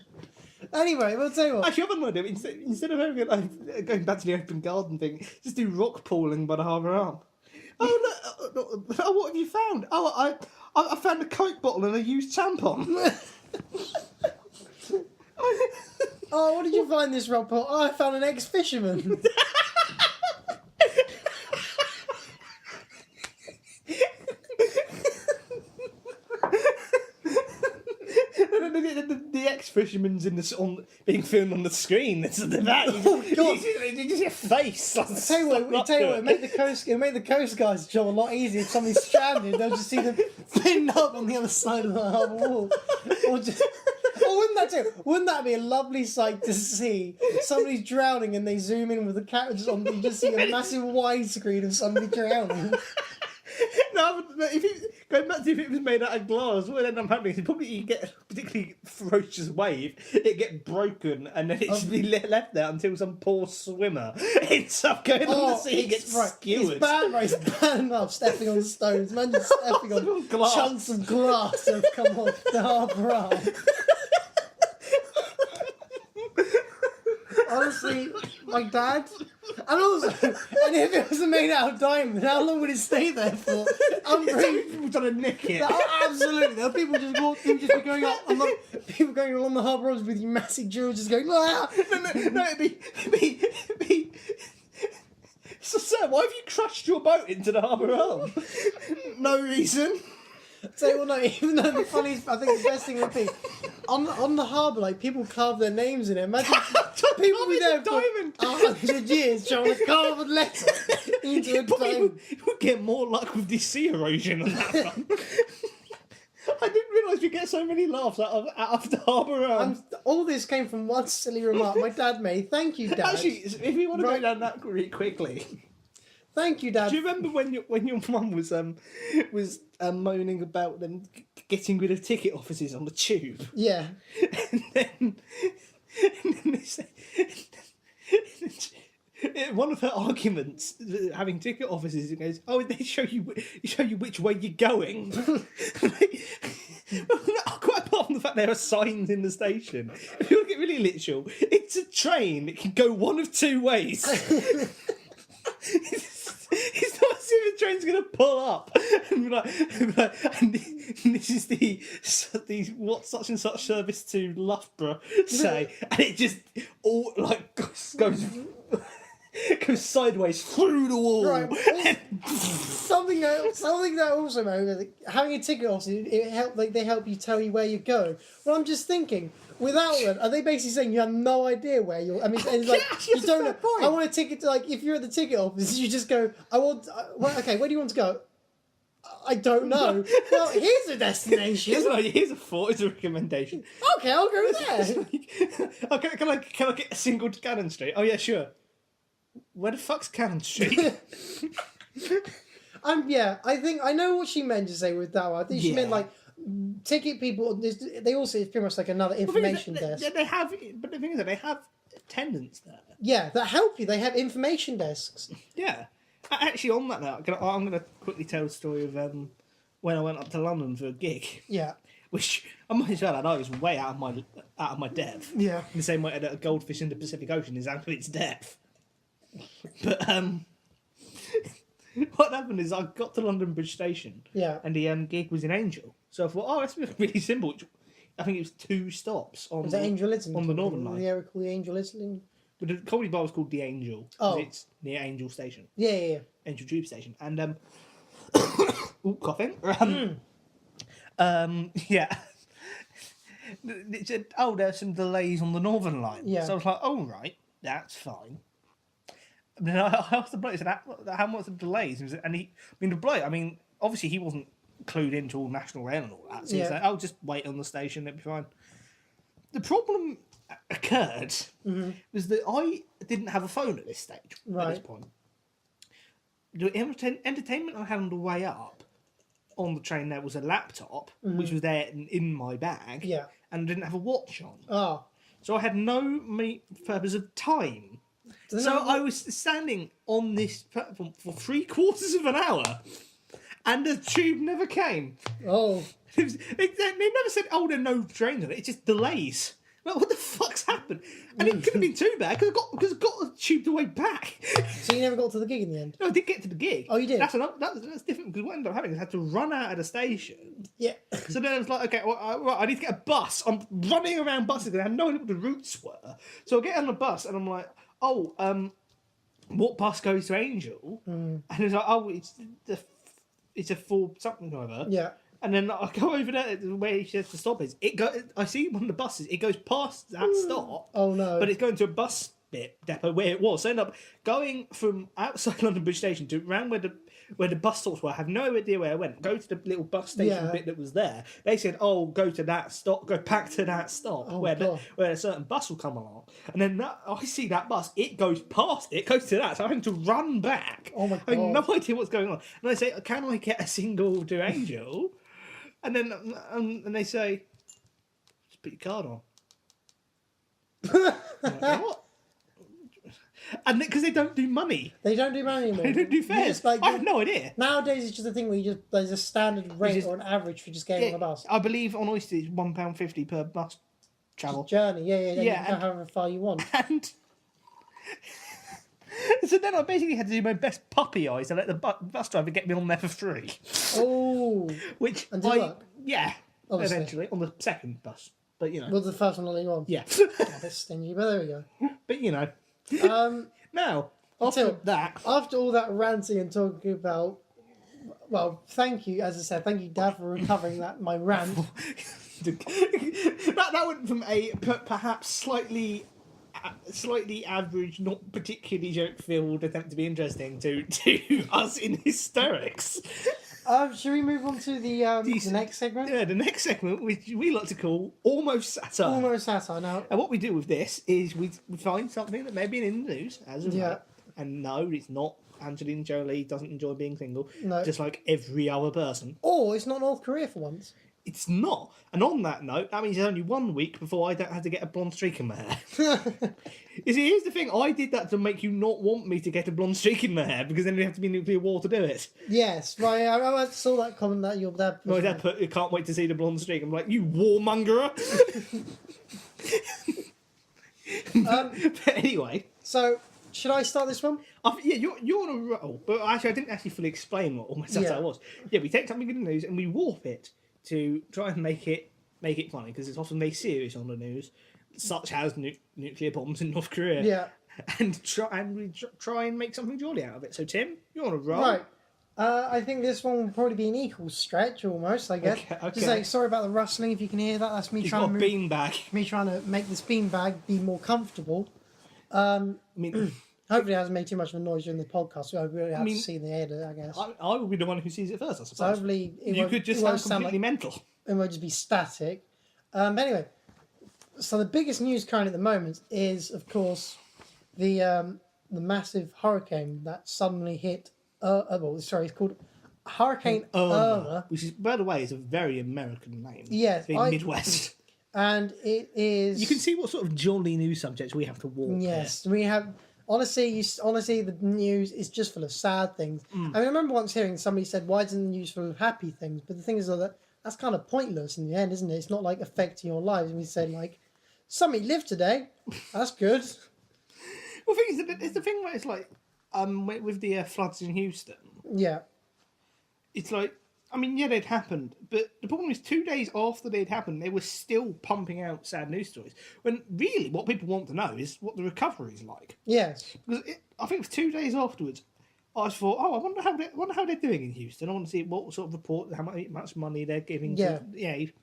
Anyway, we'll tell you what. Actually, I've got an idea. Instead of having going back to the open garden thing, just do rock pooling by the Harbour Arm. Oh, look, oh, what have you found? Oh, I found a Coke bottle and a used tampon. Oh, what did you find this rock pot? Oh, I found an ex-fisherman. The ex-fisherman's being filmed on the screen. That's the that. Oh, God. You just see a face. Like, Tell you what, it made the coast guys' job a lot easier. If somebody's stranded, they'll just see them pinned up on the other side of the harbour wall. Wouldn't that be a lovely sight to see? Somebody's drowning and they zoom in with the camera just on. You just see a massive widescreen of somebody drowning. No, but going back to if it was made out of glass, what would end up happening is probably you get a particularly ferocious wave, it get broken, and then it should be left there until some poor swimmer ends up going on the sea and gets skewered. It's bad enough stepping on stones. Imagine stepping on glass. chunks of glass that have come off the harbour arm. Honestly, my dad, and if it was made out of diamond, how long would it stay there for? People trying to nick it. Absolutely, there are people just walking, just be going up, people going along the harbour roads with massive drills, just going. No, it'd be. So, sir, why have you crushed your boat into the Harbour Arm? No reason. Even though the funniest, I think the best thing would be on the harbour, like people carve their names in it. Imagine people be there for 100 years trying to carve a letter into a diamond. You would get more luck with the sea erosion on that front. I didn't realise you get so many laughs out of the Harbour Arm. All this came from one silly remark my dad made. Thank you, Dad. Actually, if you want to go down that really quickly. Thank you, Dad. Do you remember when your mum was moaning about them getting rid of ticket offices on the tube? Yeah. And then they say, one of her arguments, having ticket offices, it goes, "Oh, they show you which way you're going." Quite apart from the fact there are signs in the station, if you want to get really literal, it's a train. It can go one of two ways. It's not as if the train's going to pull up and be like, and this is the what such and such service to Loughborough say, and it just all like goes sideways through the wall. Right. Something that also matters, having a ticket office, they help you tell you where you're going. Well, I'm just thinking, without them, are they basically saying you have no idea where you're? I mean, it's like you don't know. I want a ticket to, like, if you're at the ticket office, you just go, okay, where do you want to go? I don't know. Well, here's a destination. Here's a thought. It's a recommendation. Okay, I'll go there. Okay, can I get a single to Cannon Street? Oh yeah, sure. Where the fuck's Cannon Street? Yeah, I think I know what she meant to say with that one. I think she meant like ticket people. They also, it's pretty much like another information desk. They have, but the thing is that they have attendants there. Yeah, that help you. They have information desks. Yeah. Actually, on that note, I'm going to quickly tell the story of when I went up to London for a gig. Yeah. Which I might as well add, I was way out of my depth. Yeah. In the same way that a goldfish in the Pacific Ocean is out of its depth. But what happened is I got to London Bridge Station. Yeah. And the gig was in Angel, so I thought, oh, that's really simple. I think it was 2 stops on was it Angel Islington? On the Northern Line. The area called the Angel Islington. But the comedy bar was called The Angel. Oh. It's near Angel Station. Yeah. Angel Tube Station. And coughing. Yeah. It said, oh, there's some delays on the Northern Line. Yeah. So I was like, oh, right, that's fine. And then I asked the bloke, I said, how much are the delays? And the bloke, obviously he wasn't clued into all National Rail and all that. So he said, oh, just wait on the station, it'll be fine. The problem occurred was that I didn't have a phone at this stage, at this point. The entertainment I had on the way up on the train there was a laptop, which was there in my bag, and I didn't have a watch on. Oh. So I had no purpose of time. So I was standing on this platform for 3/4 of an hour, and the tube never came. Oh. They never said, oh, there are no trains on it. It's just delays. Like, what the fuck's happened? And it could have been too bad because I got tubed away back. So you never got to the gig in the end? No, I did get to the gig. Oh, you did? That's different because what ended up happening is I had to run out of the station. Yeah. So then I was like, okay, well, right, I need to get a bus. I'm running around buses because I had no idea what the routes were. So I get on the bus and I'm like, what bus goes to Angel? And it's like, it's a 4 something or other. Yeah. And then I go over there where she has to stop is. I see one of the buses. It goes past that stop. Oh no! But it's going to a bus depot where it was. So I end up going from outside London Bridge Station to around where the bus stops were. I have no idea where I went. Go to the little bus station bit that was there. They said, "Oh, go to that stop. Go back to that stop where a certain bus will come along." And then I see that bus. It goes past. It goes to that. So I'm having to run back. Oh my god! I have no idea what's going on. And I say, "Can I get a single to Angel?" And then and they say, just put your card on. Like, what? And because they don't do money. They don't do money anymore. They don't do fares. I have no idea. Nowadays it's just a thing where there's a standard rate or an average for just getting on a bus. I believe on Oyster it's £1.50 per bus travel. Journey, yeah. You can go and, however far you want. And so then I basically had to do my best puppy eyes to let the bus driver get me on there for free. Oh. Which And did it work? Yeah, Obviously. eventually on the second bus. But Was the first one not let you on? Yeah. A bit stingy, but there we go. But now after all that ranting and talking about, well, thank you, as I said, thank you, Dad, for recovering my rant. that went from a perhaps slightly average, not particularly joke-filled attempt to be interesting to us in hysterics. Should we move on to the next segment? Yeah, the next segment, which we like to call Almost Satire. Almost Satire. Now, and what we do with this is we find something that may be in the news, as of late, and no, it's not Angelina Jolie doesn't enjoy being single, just like every other person. Or it's not North Korea for once. It's not. And on that note, that means it's only 1 week before I don't have to get a blonde streak in my hair. You see, here's the thing. I did that to make you not want me to get a blonde streak in my hair because then we have to be nuclear war to do it. Yes, right. I saw that comment that your dad put. My dad put, "I can't wait to see the blonde streak." I'm like, you warmongerer. But anyway. So, should I start this one? Yeah, you're on a roll. But actually, I didn't actually fully explain what Almost Satire was. Yeah, we take something in the news and we warp it to try and make it funny because it's often very serious on the news, such as nuclear bombs in North Korea. Yeah. And we try and make something jolly out of it. So Tim, you're on a roll. Right. I think this one will probably be an equal stretch almost. I guess. Okay. Just like sorry about the rustling if you can hear that. That's me trying to move. Beanbag. Me trying to make this beanbag be more comfortable. I mean. Hopefully it hasn't made too much of a noise during the podcast, so I really have to see the edit, I guess. I will be the one who sees it first, I suppose. So hopefully you could just sound completely mental. It won't just be static. Anyway, so the biggest news currently at the moment is, of course, the massive hurricane that suddenly hit. It's called Hurricane Irma. Which is, by the way, is a very American name. Yes, Midwest. And it is. You can see what sort of jolly news subjects we have to warp. Yes, we have. Honestly, the news is just full of sad things. I mean, I remember once hearing somebody said, "Why isn't the news full of happy things?" But the thing is that's kind of pointless in the end, isn't it? It's not like affecting your lives. And we said like, "Somebody lived today." That's good. Well, the thing is, it's the thing where it's like, with the floods in Houston. Yeah. It's like, I mean, yeah, they'd happened, but the problem is 2 days after they'd happened, they were still pumping out sad news stories. When really, what people want to know is what the recovery is like. Yes. Because I think it was 2 days afterwards, I just thought, I wonder how they're doing in Houston. I want to see what sort of report, how much money they're giving to aid.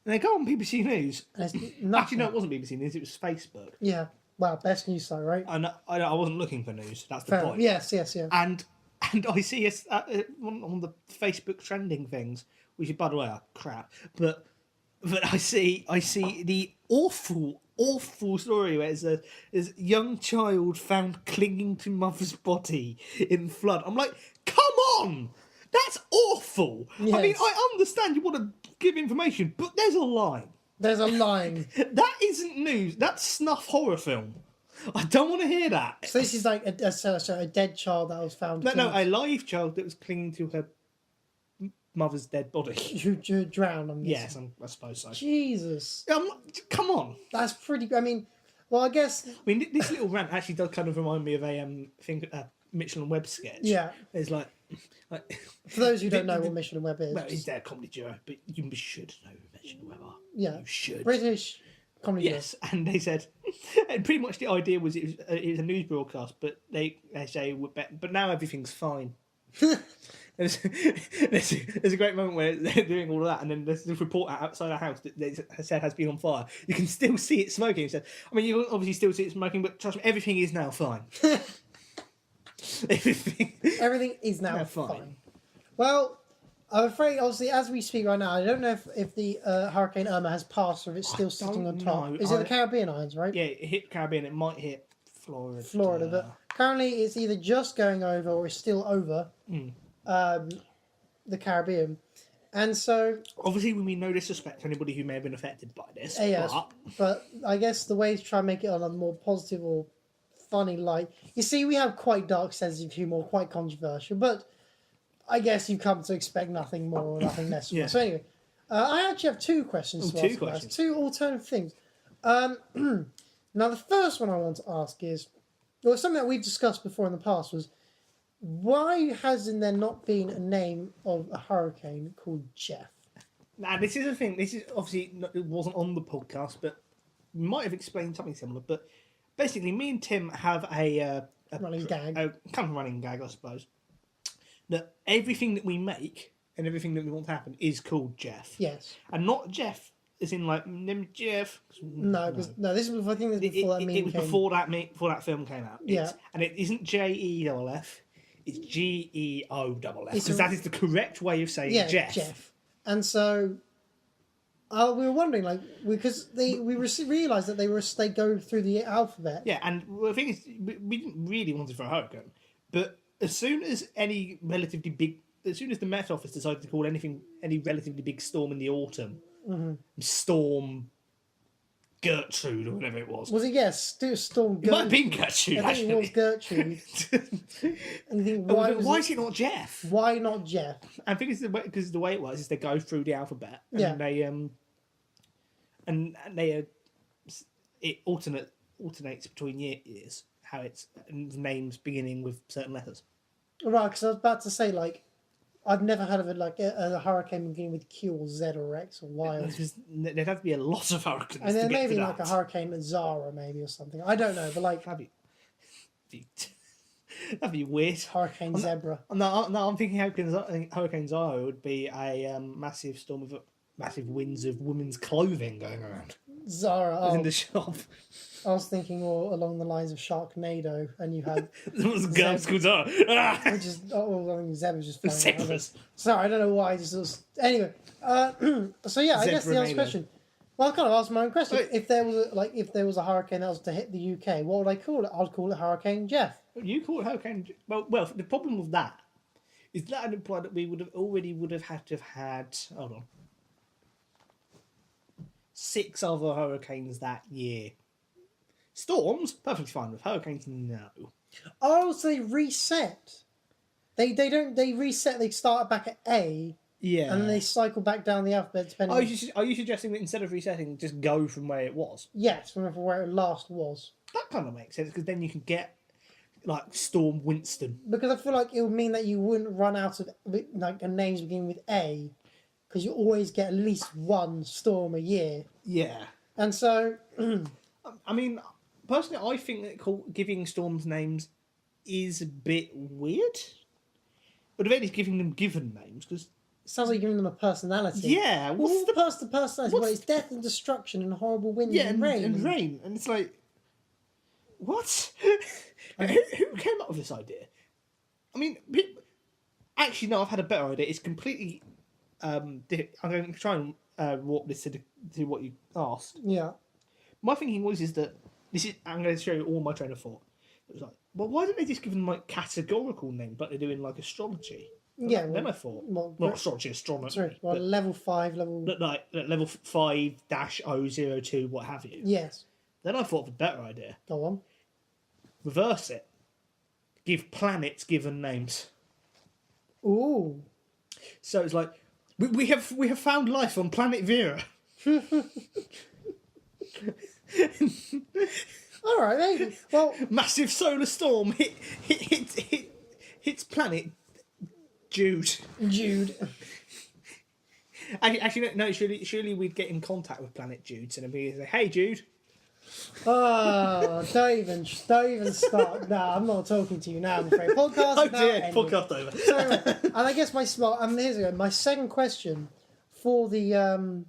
And they go on BBC News. Actually, no, it wasn't BBC News, it was Facebook. Yeah. Wow, best news site, right? I wasn't looking for news, that's the point. Yes, yeah. And I see on the Facebook trending things, which by the way are crap, but I see the awful story where there's a young child found clinging to mother's body in flood. I'm like, come on, that's awful. Yes. I mean, I understand you want to give information, but there's a line. There's a line. That isn't news. That's snuff horror film. I don't want to hear that. So this is like a dead child that was found. No, a live child that was clinging to her mother's dead body. You drowned. I'm guessing. Yes, I suppose so. Jesus, Come on. that's pretty. I mean, well, I guess. I mean, this little rant actually does kind of remind me of a Mitchell and Webb sketch. Yeah. It's like For those who don't know what Mission and Web is, well, it's their comedy duo, but you should know who Mitchell and Webb are. Yeah. You should. British comedy. Yes, and they said, and pretty much the idea was it was a news broadcast, but they say, but now everything's fine. there's a great moment where they're doing all of that, and then there's this report outside our house that they said has been on fire. You can still see it smoking. He said, I mean, you can obviously still see it smoking, but trust me, everything is now fine. Everything is now fine. Well, I'm afraid, obviously, as we speak right now, I don't know if the Hurricane Irma has passed or if it's still sitting on top. know. Is it the Caribbean Islands, right? Yeah, it hit Caribbean. It might hit Florida. Florida, but currently it's either just going over or it's still over the Caribbean. And so... Obviously, we no disrespect to anybody who may have been affected by this, yes, but I guess the way to try and make it on a more positive or funny light... You see, we have quite dark, sensitive humour, quite controversial, but I guess you've come to expect nothing more or nothing less from us. So anyway, I actually have two questions to ask about. Two alternative things. Now, the first one I want to ask is... Well, something that we've discussed before in the past was, why hasn't there not been a name of a hurricane called Jeff? Now, this is a thing. This is obviously it wasn't on the podcast, but we might have explained something similar. But basically, me and Tim have a running gag. A kind of running gag, I suppose. That everything that we make and everything that we want to happen is called Jeff. Yes. And not Jeff as in like Jeff. No, this was I think this was before that meme it was came. before that film came out. Yeah. And it isn't JEFF. It's GEOFF It's because that is the correct way of saying Jeff. Jeff. And so we were wondering, like, because we realised that they go through the alphabet. Yeah, and the thing is, we didn't really want it for a hurricane, but as soon as the Met Office decided to call any relatively big storm in the autumn, Storm Gertrude or whatever it was. Was it? Yes, Storm Gertrude. It might have been Gertrude. I think it was Gertrude. And you think, why is it not Jeff? Why not Jeff? I think it's because the way it was is they go through the alphabet and it alternates between years. How it's names beginning with certain letters. Right, because I was about to say, like, I've never heard of it like a hurricane beginning with Q or Z or X or Y. There'd have to be a lot of hurricanes. And then to get maybe to like a hurricane Zara maybe or something. I don't know, but like that'd be weird. Hurricane Zebra. No, I'm thinking Hurricane Zara would be a massive storm of massive winds of women's clothing going around. Zara. In the shop. I was thinking more along the lines of Sharknado, and you had there was girls called Zara. Which is I think Zebra's just flying. Zebras. Sorry, I don't know why. Anyway. So yeah, I guess the answer question. Well, I kind of asked my own question. Wait. If there was a hurricane that was to hit the UK, what would I call it? I'd call it Hurricane Jeff. You call it Hurricane. Well, the problem with that is that implied that we would have had to have had. Hold on. 6 other hurricanes that year. Storms, perfectly fine. With hurricanes, no. Oh, so they reset. They reset. They start back at A. Yeah. And then they cycle back down the alphabet depending. Are you suggesting that instead of resetting, just go from where it was? Yes, from where it last was. That kind of makes sense because then you can get like Storm Winston. Because I feel like it would mean that you wouldn't run out of like names beginning with A, because you always get at least one storm a year. Yeah. And so, I mean, personally, I think that giving storms names is a bit weird. But if it's giving them given names, because it sounds like giving them a personality. Yeah. What's the personality? Well, it's death and destruction and horrible wind and rain. And rain. And it's like, what? Who came up with this idea? I mean, actually, no, I've had a better idea. It's completely... I'm going to try and warp this to what you asked. Yeah. My thinking is that I'm going to show you all my train of thought. It was like, well, why don't they just give them like categorical names like they do in like astrology? Yeah. Then I thought, not astrology, astronomy. Sorry, well, level 5, level 5-002, what have you. Yes. Then I thought of a better idea. Go on. Reverse it. Give planets given names. Ooh. So it's like, We have found life on planet Vera. All right, maybe. Well, Massive solar storm hits planet Jude. Jude. Actually, no. Surely we'd get in contact with planet Jude and we'd say, "Hey, Jude." Oh, don't even start. No, I'm not talking to you now. I'm afraid. Podcast. Oh now dear, ended. podcast over. So anyway, and I guess here's again. My second question for the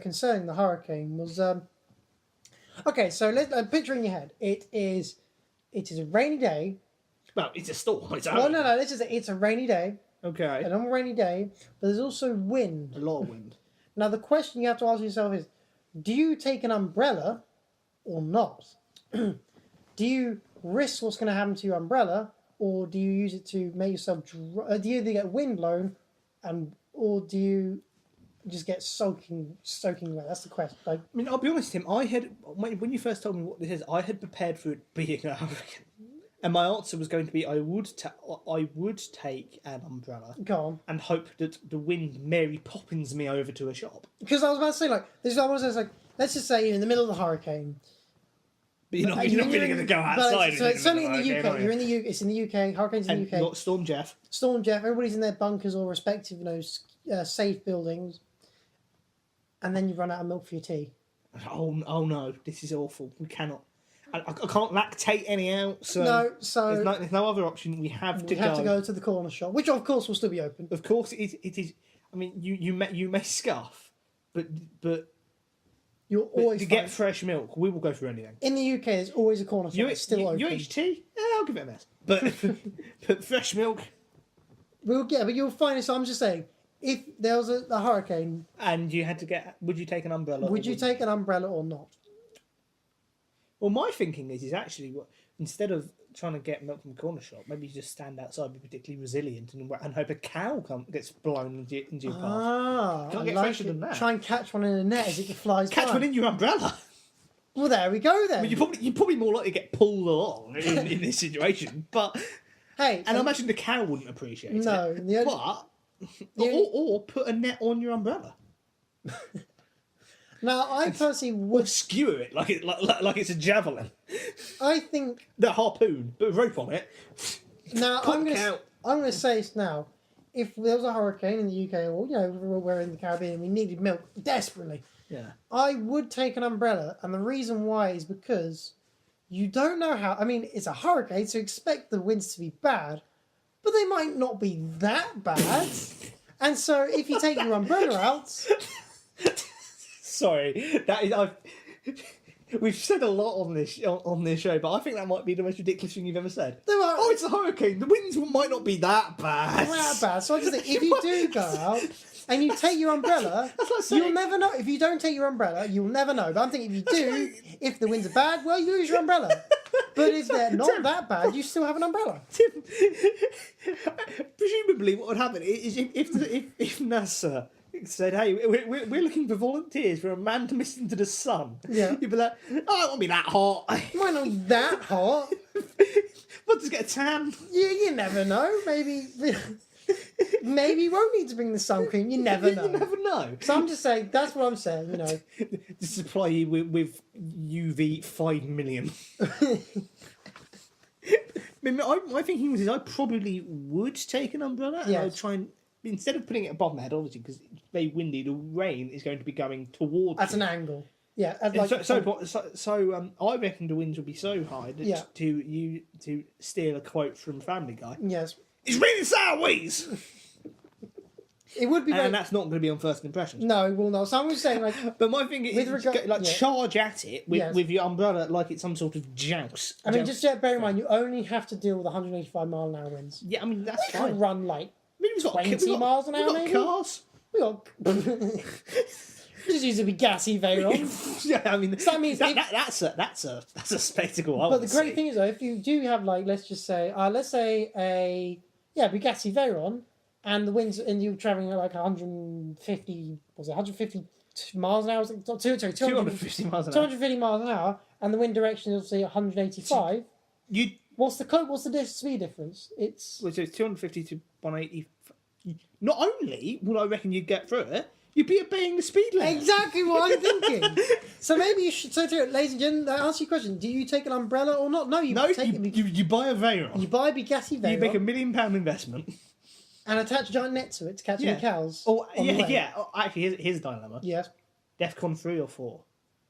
concerning the hurricane was okay. So picture in your head. It is a rainy day. Well, it's a storm. It's a Well, no. It's a rainy day. Okay. A normal rainy day, but there's also wind. A lot of wind. Now the question you have to ask yourself is: do you take an umbrella or not? Do you risk what's going to happen to your umbrella, or do you use it to make yourself? Do you either get wind blown, or do you just get soaking wet? That's the question. Like, I mean, I'll be honest, Tim. When you first told me what this is, I had prepared for it being a hurricane, and my answer was going to be I would take an umbrella go on. and hope that the wind Mary Poppins me over to a shop. Because I was about to say, like, this is what I was like. Let's just say you're in the middle of the hurricane. But you're not really going to go outside. So it's only in the UK. Hurricane, You're in the UK. It's in the UK. Hurricanes in the UK. Not Storm Jeff. Storm Jeff. Everybody's in their bunkers or respective, safe buildings. And then you run out of milk for your tea. Oh no, this is awful. We cannot. I can't lactate any out. So No, so there's no other option. We have to go to the corner shop, which of course will still be open. Of course, it is. I mean, you may scuff, but You'll always to get fresh milk, we will go for anything. in the UK. There's always a corner shop that's still open. UHT? I'll give it a mess. But fresh milk. But you'll find it. So I'm just saying, if there was a hurricane, And you had to would you take an umbrella? would you take an umbrella or not? Well, my thinking is actually instead of trying to get milk from the corner shop, maybe you just stand outside, be particularly resilient, and hope a cow gets blown into your path. Ah, Can't I get like fresher it. than that. Try and catch one in a net as it flies Catch by. one in your umbrella. Well, there we go then. I mean, you're probably more likely to get pulled along in this situation, but Hey, I imagine the cow wouldn't appreciate No, it. the Or put a net on your umbrella. now I personally Or would. skewer it like it's a javelin. I think The harpoon, put a rope on it. now Put I'm the gonna cow. I'm gonna say this now. If there was a hurricane in the UK, or we're in the Caribbean, and we needed milk desperately, Yeah. I would take an umbrella, and the reason why is because you don't know how. I mean, it's a hurricane, so expect the winds to be bad, but they might not be that bad. And so, if you take your umbrella out, Sorry, that is we've said a lot on this show, but I think that might be the most ridiculous thing you've ever said. there are Oh, it's a hurricane. The winds might not be that bad. not that bad. So I just think if you do go out and you take your umbrella, That's like saying- you'll never know. If you don't take your umbrella, you'll never know. But I'm thinking if you do, if the winds are bad, well, you lose your umbrella. But if they're not that bad, you still have an umbrella. Tim, presumably, what would happen is if NASA said, "Hey, we're looking for volunteers for a man to miss into the sun," Yeah. you'd be like, "Oh, it won't be that hot." It might not be that hot. But just get a tan. You never know. Maybe you won't need to bring the sun cream. You never know. You never know. So I'm just saying, that's what I'm saying, To supply you with UV 5 million. My thinking was I probably would take an umbrella and Yes. I'd try and, instead of putting it above my head, obviously, because it's very windy, the rain is going to be going towards At me. an angle. Yeah. At And like, I reckon the winds would be so high that Yeah. to steal a quote from Family Guy, yes. it's raining sideways! It would be very... And that's not going to be on first impressions. No, well, no. So I'm just saying, like... But my thing is, With regard- like, yeah. charge at it with, Yes. with your umbrella like it's some sort of joust. I mean, just bear in mind, you only have to deal with 185 mile an hour winds. Yeah, I mean, that's You fine. can run like I mean, we've got 20 miles an hour, We've got maybe? cars. we got. Just used to be gassy Veyron. Yeah, I mean, So that means that's a spectacle. I But the wanna great see. thing is, though, if you do have like, let's say a Bugatti Veyron, and the winds, and you're traveling at like 150, was it 150 miles an hour? 250 miles an hour. 250 miles an hour, and the wind direction is obviously 185. You What's the speed difference? It's so it's 250 to 180. not only would I reckon you'd get through it, you'd be obeying the speed limit. Exactly what I'm thinking. So maybe you should. So, ladies and gentlemen, I ask you a question: do you take an umbrella or not? No, you No, take you buy a Veyron. you buy a Bugatti Veyron You make a £1 million investment. and attach a giant net to it to catch any cows. Or on the way. yeah. Oh, actually, here's a dilemma. Yes. DEFCON 3 or 4.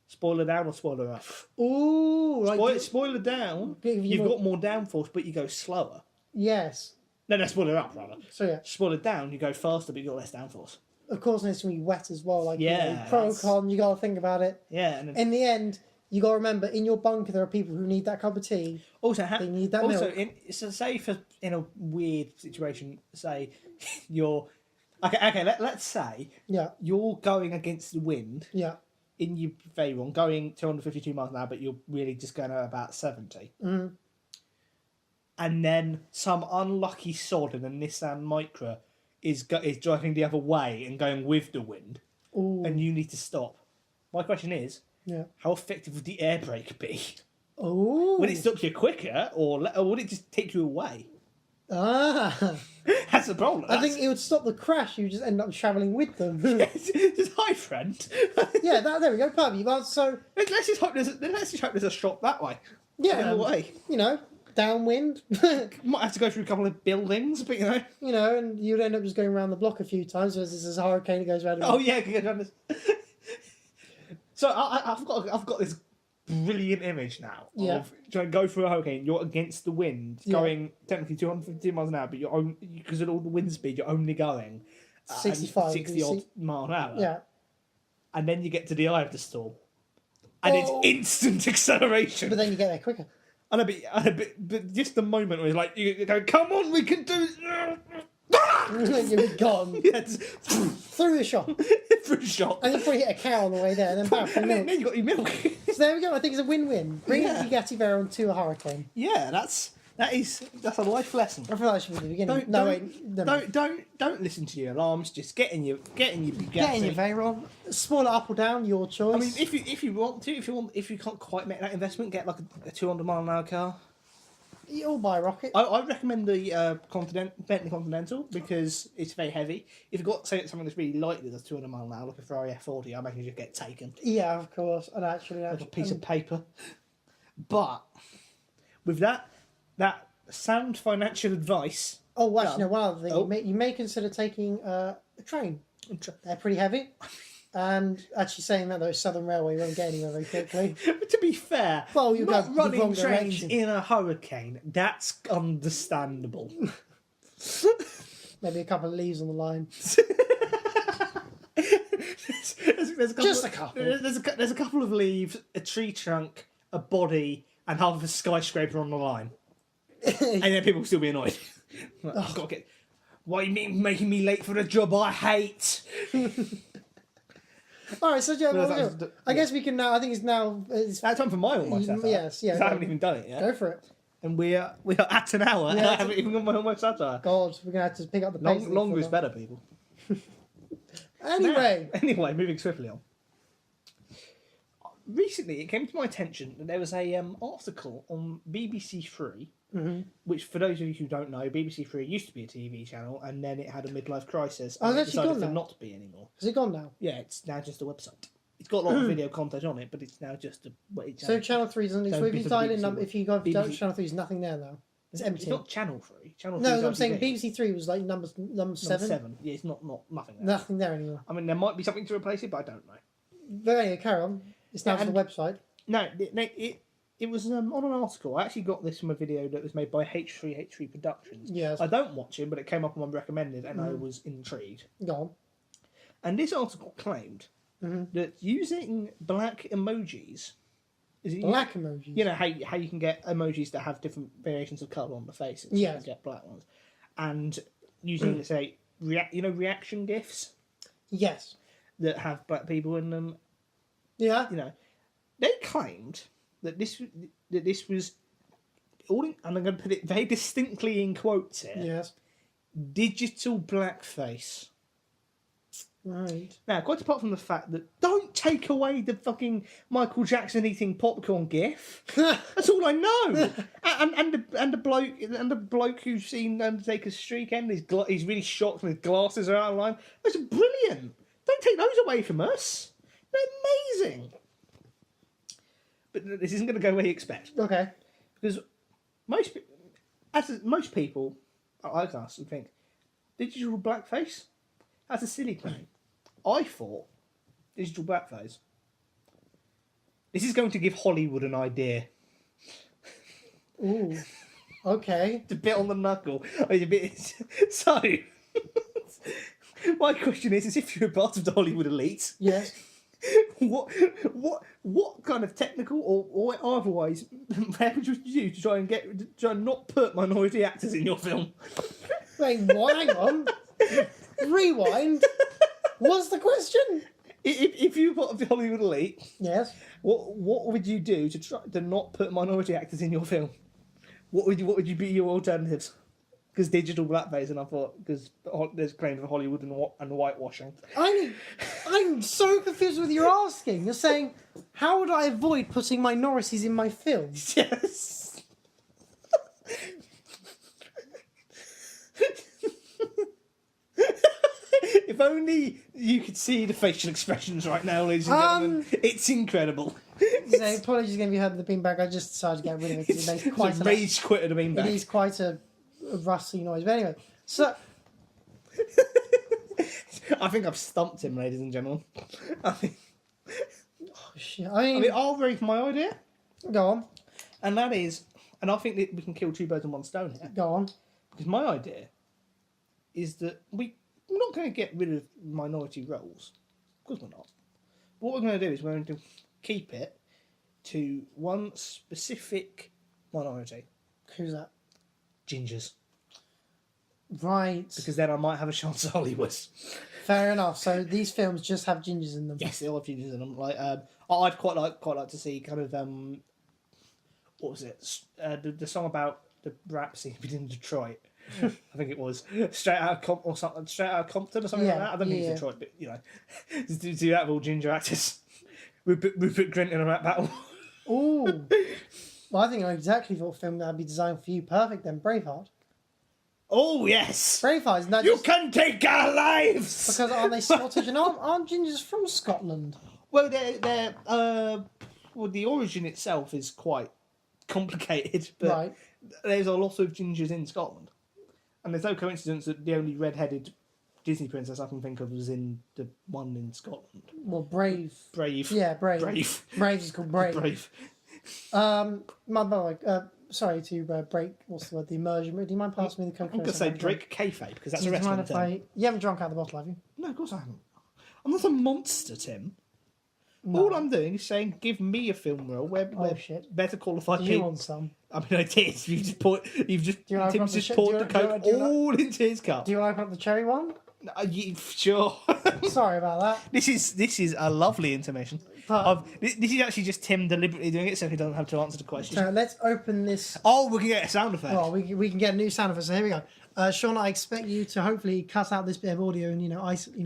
Spoiler down or spoiler up. Ooh, right. Spoiler down. Give you You've more- got more downforce, but you go slower. Yes. No, spoiler up rather. So yeah, Spoiler down, you go faster, but you got less downforce. of course, it's going to be wet as well. Like Yeah, pro that's- con, you got to think about it. Yeah, and then In the end, you got to remember, in your bunker, there are people who need that cup of tea. also They need that also milk. so say for in a weird situation, say you're okay. Let's say Yeah, you're going against the wind yeah. in your Veyron, going 252 miles an hour, but you're really just going at about 70. Mm. And then some unlucky sod in a Nissan Micra is driving the other way and going with the wind, Ooh, and you need to stop. My question is, yeah. how effective would the air brake be? Ooh. Would it stop you quicker, or would it just take you away? Ah. That's the problem. I think it would stop the crash. You just end up travelling with them. just hi, friend. Yeah, there we go. Perfect. Well, so Let's just hope there's a shot that way. yeah, In the way. you know, downwind. Might have to go through a couple of buildings, but You know, and you'd end up just going around the block a few times. So there's a hurricane that goes around. Oh yeah, can get around this. So I've got this brilliant image now of trying to go through a hurricane. You're against the wind, going technically 250 miles an hour, but you're because of all the wind speed, you're only going 65, 60 odd mile an hour. Yeah. And then you get to the eye of the storm, and it's instant acceleration. But then you get there quicker. I know, but just the moment where it's like you go, come on, we can do it. You're gone. Yeah, just Through the shop. through shot. And you probably hit a cow on the way there and then back for And milk. then you got your milk. So there we go. I think it's a win-win. Bring Yeah. Bugatti Veyron to a hurricane. Yeah, that's a life lesson. I feel like that should be the beginning. Don't listen to your alarms. Just get in your Bugatti. Get in your Veyron. Spoil it up or down, your choice. I mean, if you want to, if you can't quite make that investment, get like a 200 mile an hour car. You'll buy a rocket. I recommend the Bentley Continental because it's very heavy. If you've got something that's really light that does 200 mile an hour, like a Ferrari F40, I imagine you just get taken. Yeah, of course. And actually, Like a piece of paper. But with that sound financial advice. Oh, actually, no, one other thing. Oh. You may consider taking a train. They're pretty heavy. And actually saying that, though, Southern Railway won't get anywhere very quickly. But to be fair, Well, you not go the running wrong trains direction. in a hurricane, that's understandable. Maybe a couple of leaves on the line. There's Just a couple. There's a couple of leaves, a tree trunk, a body, and half of a skyscraper on the line. And then people will still be annoyed. Like, I've got to get... Why you mean making me late for the job I hate? All right, so Joe, No, that's- I guess we can now. I think it's now. It's, That's time for my almost. Yes, yeah, 'Cause I haven't even done it yet. go for it. And we are at an hour, and Yeah, I haven't even got my almost satire. God, we're gonna have to pick up the pace. Longer is better, people. Anyway, Anyway, moving swiftly on. Recently, it came to my attention that there was a article on BBC Three, which, for those of you who don't know, BBC Three used to be a TV channel, and then it had a midlife crisis, Oh, and it's it actually decided gone to now? not to be anymore. has it gone now? Yeah, it's now just a website. It's got a lot of video content on it, but it's now just a. So Channel 3 isn't. So if you bit of dial in, BBC if you go to BBC Channel 3, there's nothing there now. It's empty. It's not Channel 3. Channel 3 No, is I'm saying ITV. BBC 3 was like number Number 7. 7. Yeah, it's nothing there. Nothing there anymore. I mean, there might be something to replace it, but I don't know. But anyway, carry on. It's now Yeah, just a website. No, it was on an article. I actually got this from a video that was made by H3 Productions. Yes. I don't watch it, but it came up on my recommended, and I was intrigued. Go on. And this article claimed that using black emojis, Black emojis. you know how you can get emojis that have different variations of colour on the faces. Yes. You can get black ones, and using let's say reaction gifs Yes. that have black people in them. Yeah. You know, they claimed that this was all in, and I'm going to put it very distinctly in quotes here. Yes. Digital blackface. Right. Now, quite apart from the fact that don't take away the fucking Michael Jackson eating popcorn gif. That's all I know. And the bloke who's seen Undertaker's streak end, he's really shocked when his glasses are out of line. Those are brilliant. Don't take those away from us. They're amazing. But this isn't going to go where you expect. Okay. Because most people, I ask and think, digital blackface? That's a silly claim. I thought digital blackface. This is going to give Hollywood an idea. Ooh. Okay. It's a bit on the knuckle. So, my question is if you're a part of the Hollywood elite, Yes. what kind of technical or otherwise measures would you do to try and not put minority actors in your film? Wait, hang on. Rewind. What's the question? If you were part of the Hollywood elite, Yes. what would you do to try to not put minority actors in your film? What would you be your alternatives? Because digital blackface, and I thought because there's claims of Hollywood and whitewashing. I'm so confused with what you're asking. You're saying, how would I avoid putting minorities in my film? Yes. If only you could see the facial expressions right now, ladies and gentlemen. It's incredible. So apologies again if you heard the beanbag. I just decided to get rid of it because it makes quite It's a rage quit of the beanbag. It is quite a rustly noise. But anyway, so I think I've stumped him, ladies and gentlemen. I shit. I'll raise my idea, Go on. and that is, and I think that we can kill two birds with one stone here. Go on. Because my idea is that we're not going to get rid of minority roles. Of course we're not. What we're going to do is we're going to keep it to one specific minority. Who's that? Gingers. Right. Because then I might have a chance at Hollywood. Fair enough. So these films just have gingers in them. Yes, they all have gingers in them. Like, I'd quite like to see kind of what was it? The song about the rap scene in Detroit. I think it was Straight Out of or something. Straight Out of Compton or something like that. I don't think it's Detroit, but you know, just do that with all ginger actors. Rupert Grint in a rap battle. Ooh. Well, I think I know exactly what film that would be designed for you. Perfect then. Braveheart. Oh yes. Braveheart, isn't that You just can take our lives. because aren't they Scottish and aren't gingers from Scotland? Well, they're well, the origin itself is quite complicated, but Right. there's a lot of gingers in Scotland, and there's no coincidence that the only red-headed Disney princess I can think of was in the one in Scotland. Well, Brave. Brave. Yeah, Brave. Brave. Brave is called Brave. Brave. My boy, sorry to break, what's the word, the immersion. Do you mind passing me the Coca-Cola? I'm going to say Drake kayfabe because that's a Do you mind wrestling if term. you haven't drunk out of the bottle, have you? No, of course I haven't. I'm not a monster, Tim. No. All I'm doing is saying, give me a film role where shit. better qualified Do you people. want some? I mean, I did. You've just Do you wanna open up Tim's the just sh- poured do the you- coke do you wanna- all into his cup. Do you want to open up the cherry one? Sure. Sorry about that. This is a lovely intermission. But- This is actually just Tim deliberately doing it so he doesn't have to answer the question. So let's open this. Oh, we can get a sound effect. Well, we can get a new sound effect. So here we go. Shaun, I expect you to hopefully cut out this bit of audio and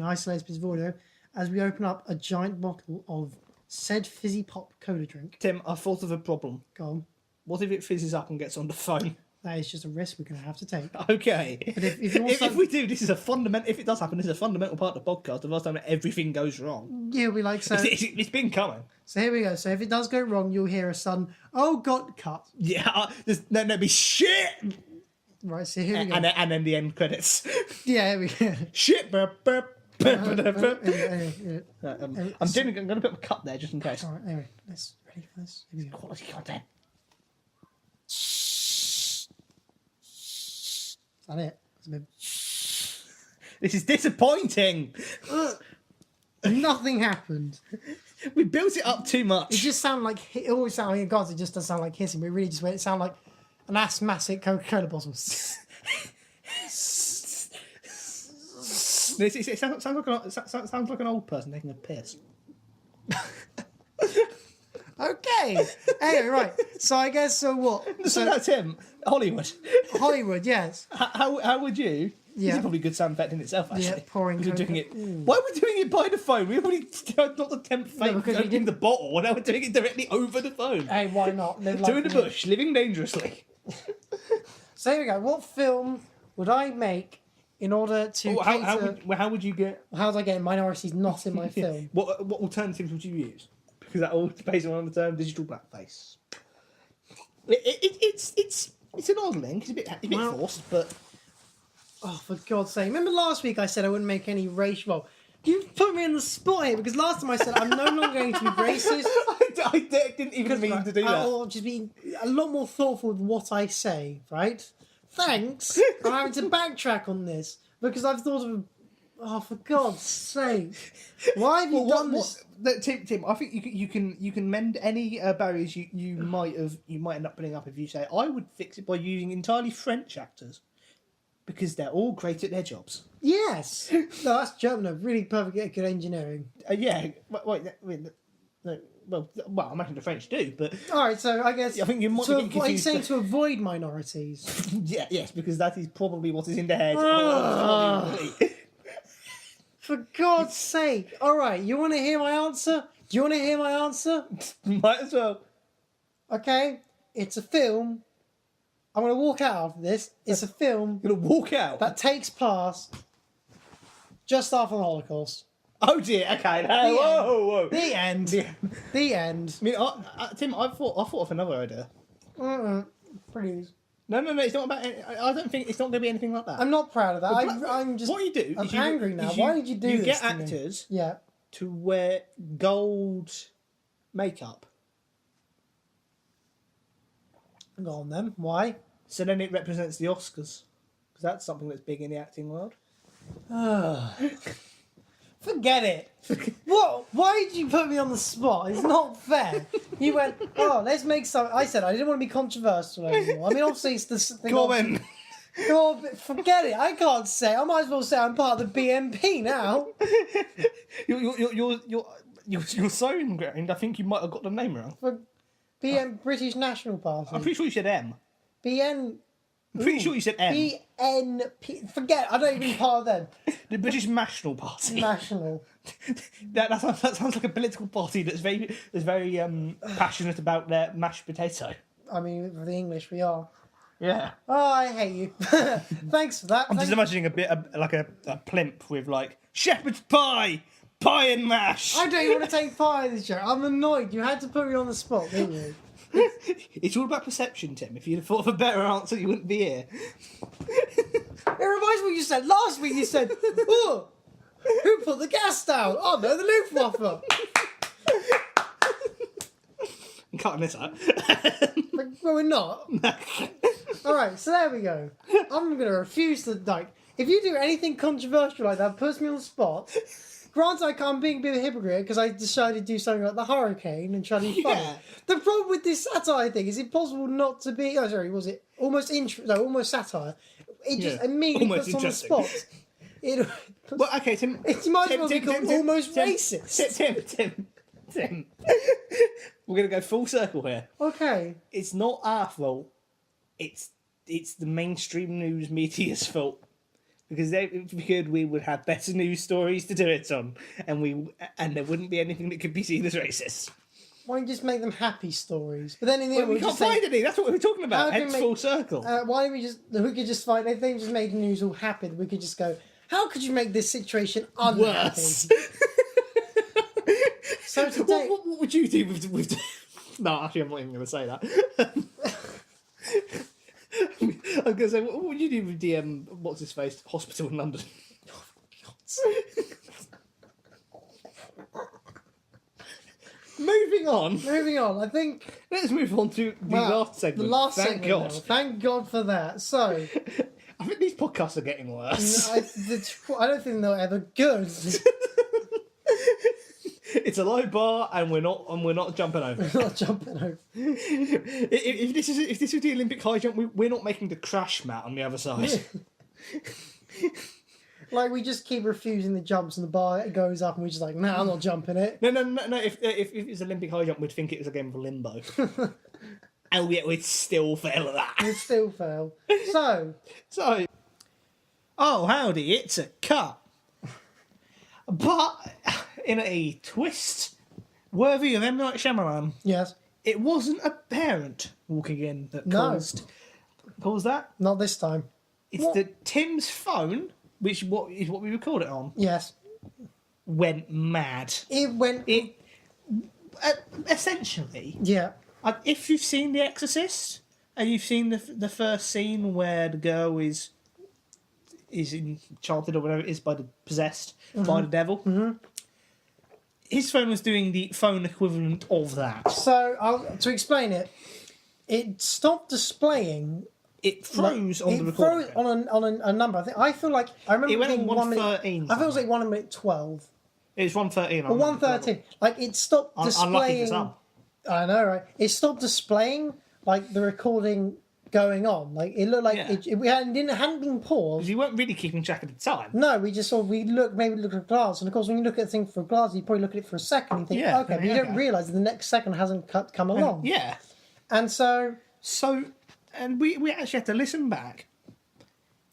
isolate this bit of audio as we open up a giant bottle of said fizzy pop cola drink. Tim, I thought of a problem. Go on. What if it fizzes up and gets on the phone? That is just a risk we're going to have to take. Okay. But if you want If we do, this is a fundamental. If it does happen, this is a fundamental part of the podcast. The first time that everything goes wrong. Yeah, we like so. It's been coming. So here we go. So if it does go wrong, you'll hear a sudden, "Oh God, cut!" Yeah. No, be shit. Right. So here we go. And then the end credits. Yeah, here we go. Shit. Burp, burp, burp, burp, burp. Anyway. I'm going to put a cut there just in case. All right. Anyway, let's ready for this. Here we go. Quality content. Is that it? It's a bit- This is disappointing. Nothing happened. We built it up too It much. just sounded like it always sounds. Like, God, it just does sound like hissing. But it really just made it sound like an asthmatic Coca-Cola bottle. It sounds like an old person taking a piss. Okay. Anyway, right. So I guess so. What? So that's him. Hollywood. Hollywood, yes. How would you This Yeah. is probably a good sound effect in itself, actually. Yeah, pouring Because we're doing Coca- it. Why are we doing it by the phone? We already not the temp fake because we opening didn't- the bottle. Now we're doing it directly over the phone. Hey, why not? Live Two in the life. bush, living dangerously. So here we go. What film would I make in order to Oh, cater... how would you get? How do I get minorities not in my film? What alternatives would you use? Because that all depends on the term digital blackface. It's an odd link. It's a bit Well- forced, but Oh, for God's sake. Remember last week I said I wouldn't make any racial... Well, you put me in the spot here because last time I said I'm no longer going to be racist. I didn't even mean to do that. Or just be a lot more thoughtful with what I say, right? Thanks. I'm having to backtrack on this because I've thought of... Oh, for God's sake. Why have you done this? Tim, I think you can mend any barriers you might end up putting up if you say I would fix it by using entirely French actors because they're all great at their jobs. Yes. No, that's German. No, really perfect, good engineering. Yeah. No, well, I imagine the French do, but All right, so I guess... I think you might be getting Are you confused. saying to avoid minorities? Yes, because that is probably what is in the head. For God's sake. All right, you want to hear my answer? Do you want to hear my answer? Might as well. Okay, it's a film. I'm going to walk out after this. It's a film You're gonna walk out. that takes place just after the Holocaust. Oh dear. Okay. No, whoa. The end. The end. I mean, Tim, I thought of another idea. Please. No. It's not about. I don't think it's not going to be anything like that. I'm not proud of that. I'm just... What you do? I'm is angry now. is Why did you do You this get to me? actors Yeah. to wear gold makeup, Go on then. Why? so then it represents the Oscars, because that's something that's big in the acting world. Forget it. What? Why did you put me on the spot? It's not fair. You went, oh, let's make some... I said I didn't want to be controversial anymore. I mean, obviously it's the thing... Comment. Oh, but forget it. I can't say. I might as well say I'm part of the BNP now. You're so ingrained. I think you might have got the name wrong. For British National Party. I'm pretty sure you said M. BN... I'm pretty sure you said M. BNP... Forget it. I don't even part of them. The British National Party. National. That sounds like a political party that's very passionate about their mashed potato. I mean, for the English, we are. Yeah. Oh, I hate you. Thanks for that. I'm just imagining like a plimp with like shepherd's pie and mash. I don't even want to take part in this joke. I'm annoyed. You had to put me on the spot, didn't you? It's all about perception, Tim. If you'd have thought of a better answer, you wouldn't be here. It reminds me what you said last week. You said, oh, who put the gas down? Oh, no, the Luftwaffe. I'm cutting this out. Well, we're not. All right, so there we go. I'm going to refuse to, like, if you do anything controversial like that, puts me on the spot. Granted, I'm being a bit of a hypocrite because I decided to do something like the hurricane and try to be funny. Yeah. The problem with this satire thing is it possible not to be... Oh, sorry, was it almost almost satire? It just Yeah. immediately Almost puts on the interesting. spot. It, Well, okay, Tim. it might as well be called almost racist. Tim. We're going to go full circle here. Okay. It's not our fault. It's the mainstream news media's fault. Because if we could, we would have better news stories to do it on, and there wouldn't be anything that could be seen as racist. Why don't you just make them happy stories? But then in the end, We we'll can't just say, find any. That's what we were talking How about. can Hence we- full circle. why don't we just find, if they just made the news all happy, we could just go, how could you make this situation unhappy? Worse. So today, What would you do with No, actually, I'm not even going to say that. I was going to say, what would you do with the what's his face hospital in London? Moving on. I think Let's move on to the last segment. The last Thank segment. God. now. Thank God for that. So, I think these podcasts are getting worse. I don't think they're ever good. It's a low bar, and we're not jumping over. Not jumping over. If this is the Olympic high jump, we're not making the crash mat on the other side. Like, we just keep refusing the jumps and the bar goes up and we're just like, nah, I'm not jumping it. No. If it's Olympic high jump, we'd think it was a game of limbo, and yet we'd still fail at that. It still fail. So, So Oh, howdy, it's a cut. But in a twist worthy of M. Night Shyamalan, Yes. it wasn't a parent walking in that No. caused that. Not this time. It's What? that Tim's phone, which is what we record it on, Yes. went mad. It went. It essentially, Yeah. if you've seen The Exorcist and you've seen the first scene where the girl is enchanted or whatever it is possessed by the devil, his phone was doing the phone equivalent of that. So to explain it, it stopped displaying. It froze on the It recording. froze on a number. I feel like I remember It went being on 1:13. 1:13 I thought it was like 1:12 It was 1:13. or 1:13. Like it stopped Unlucky for displaying. some. I know, right? It stopped displaying like the recording going on. Like it looked like Yeah. it hadn't been paused. Because you weren't really keeping track of the time. No, we just sort of maybe look at glass, and of course when you look at a thing for a glass, you probably look at it for a second and you think, Yeah, okay, but you okay. don't realise that the next second hasn't come along. Yeah. And so, So, and we actually had to listen back.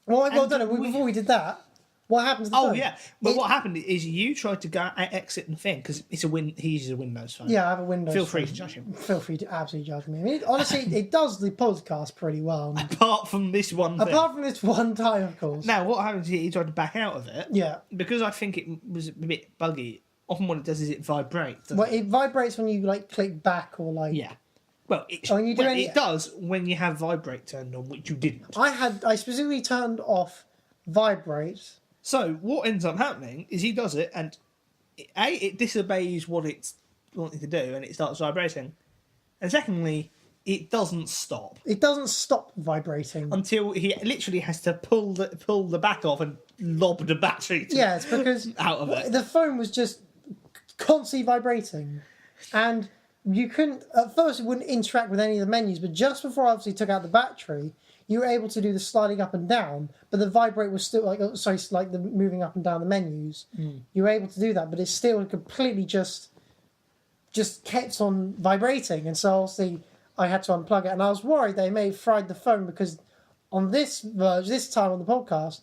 well, I And don't know. Before we did that, what happened to the Oh phone? yeah, but It- what happened is you tried to go exit the thing because it's he uses a Windows phone. Yeah, I have a Windows. Feel free phone. to judge him. Feel free to absolutely judge me. I mean, honestly, it does the podcast pretty well. Apart from this one thing. Apart from this one time, of course. Now, what happened is he tried to back out of it. Yeah. Because I think it was a bit buggy. Often what it does is it vibrates. doesn't Well, it? it vibrates when you like click back or like. Yeah. Well, when you do any- it does when you have vibrate turned on, which you didn't. I specifically turned off vibrate. So what ends up happening is he does it, and it disobeys what it's wanting to do, and it starts vibrating. And secondly, it doesn't stop It doesn't stop vibrating. until he literally has to pull the back off and lob the battery Yeah, it's because out of it. the phone was just constantly vibrating, and you couldn't at first. It wouldn't interact with any of the menus, but just before I obviously took out the battery, you were able to do the sliding up and down, but the vibrate was still like like the moving up and down the menus. You were able to do that, but it's still completely just kept on vibrating, and so obviously I had to unplug it, and I was worried they may have fried the phone because on this time on the podcast,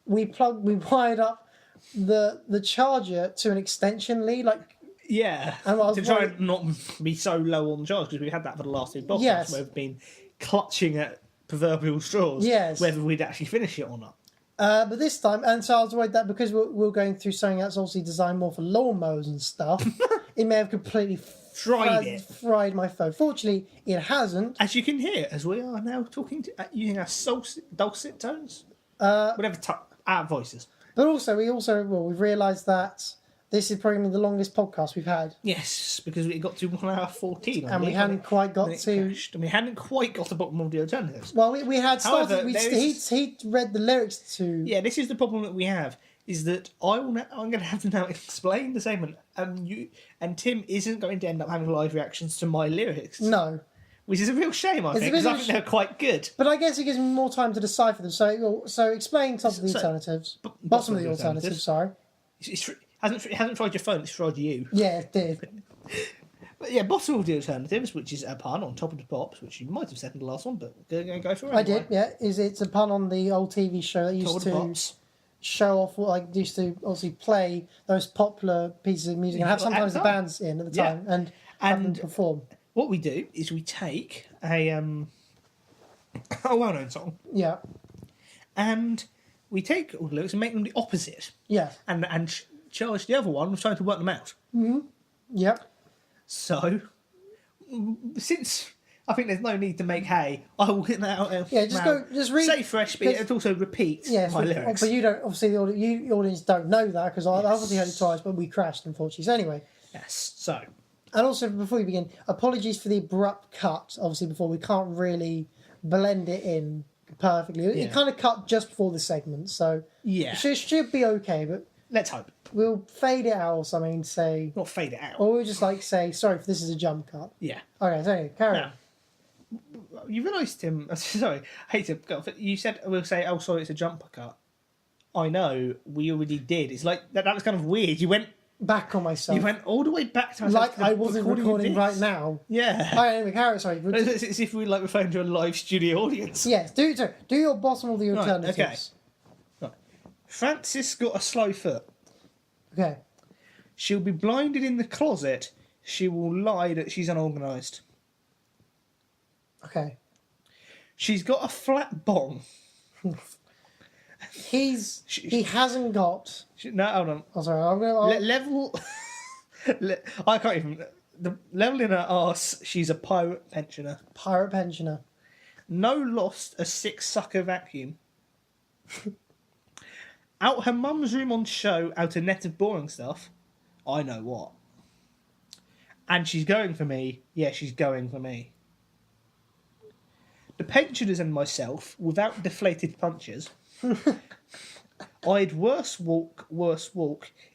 we wired up the charger to an extension lead, like. Yeah, And I was to try worried- and not be so low on charge because we had that for the last two podcasts Yes. where we've been clutching at proverbial straws, Yes. whether we'd actually finish it or not. But this time, and so I was worried that because we're going through something that's obviously designed more for lawnmowers and stuff, it may have completely fried my phone. Fortunately, it hasn't. As you can hear, as we are now talking using our dulcet tones, our voices. But also, we've realised that this is probably the longest podcast we've had, Yes, because we got to 1 hour 14, I and we believe, hadn't quite got when it to. crashed, and we hadn't quite got to the bottom of the alternatives. Well, we had started. However, there is- He read the lyrics to. Yeah, this is the problem that we have. Is that I'm going to have to now explain the segment, and Tim isn't going to end up having live reactions to my lyrics. No, Which is a real shame, I It's a think, bit because I of a think they're quite good. but I guess it gives me more time to decipher them. So explain top of the So, alternatives, b- bottom of the alternatives. Sorry. It hasn't tried your phone, it's tried you. Yeah, it did. But yeah, bottom of the alternatives, which is a pun on top of the pops, which you might have said in the last one, but go for it. I did. Yeah, it's a pun on the old TV show that Top used of the to pops. show off, used to obviously play those popular pieces of music and have sometimes the bands in at the Yeah. time and have them And perform. what we do is we take a well-known song Yeah, and we take all the lyrics and make them the opposite, yeah, and charge the other one with trying to work them out. yeah. So, since I think there's no need to make hay, I will get that out. Yeah, just read. Say fresh, but it also repeat Yes, my lyrics. but you don't. Obviously, the audience don't know that because I obviously heard it twice, but we crashed unfortunately. So anyway, Yes. So, and also before we begin, apologies for the abrupt cut. Obviously, before we can't really blend it in perfectly. Yeah. It kind of cut just before the segment, so yeah. it should be okay. But Let's hope. we'll fade it out or something. Say, Not fade it out. or we'll just say sorry if this is a jump cut. Yeah. Okay, so anyway, carry on. Now, you realised, Tim, sorry, I hate to go, but you said, we'll say, oh, sorry, it's a jumper cut. I know, we already did. It's like, that was kind of weird. You went Back on myself. all the way back to Like I wasn't recording this. right now. Yeah. Alright, anyway, carry on, sorry. It's as if we were like referring to a live studio audience. Yes, do your bottom of the Right, alternatives. okay. Right. Francis got a slow foot. Okay. She'll be blinded in the closet. She will lie that she's unorganised. Okay. She's got a flat bong. He hasn't got. No, hold on. Oh, sorry. I'm gonna. Level. I can't even. The level in her arse. She's a pirate pensioner. Pirate pensioner. No lost a 6-sucker vacuum. Out her mum's room on show. Out a net of boring stuff. I know what. And she's going for me. Yeah, she's going for me. The pensioners and myself, without deflated punches. I'd worse walk,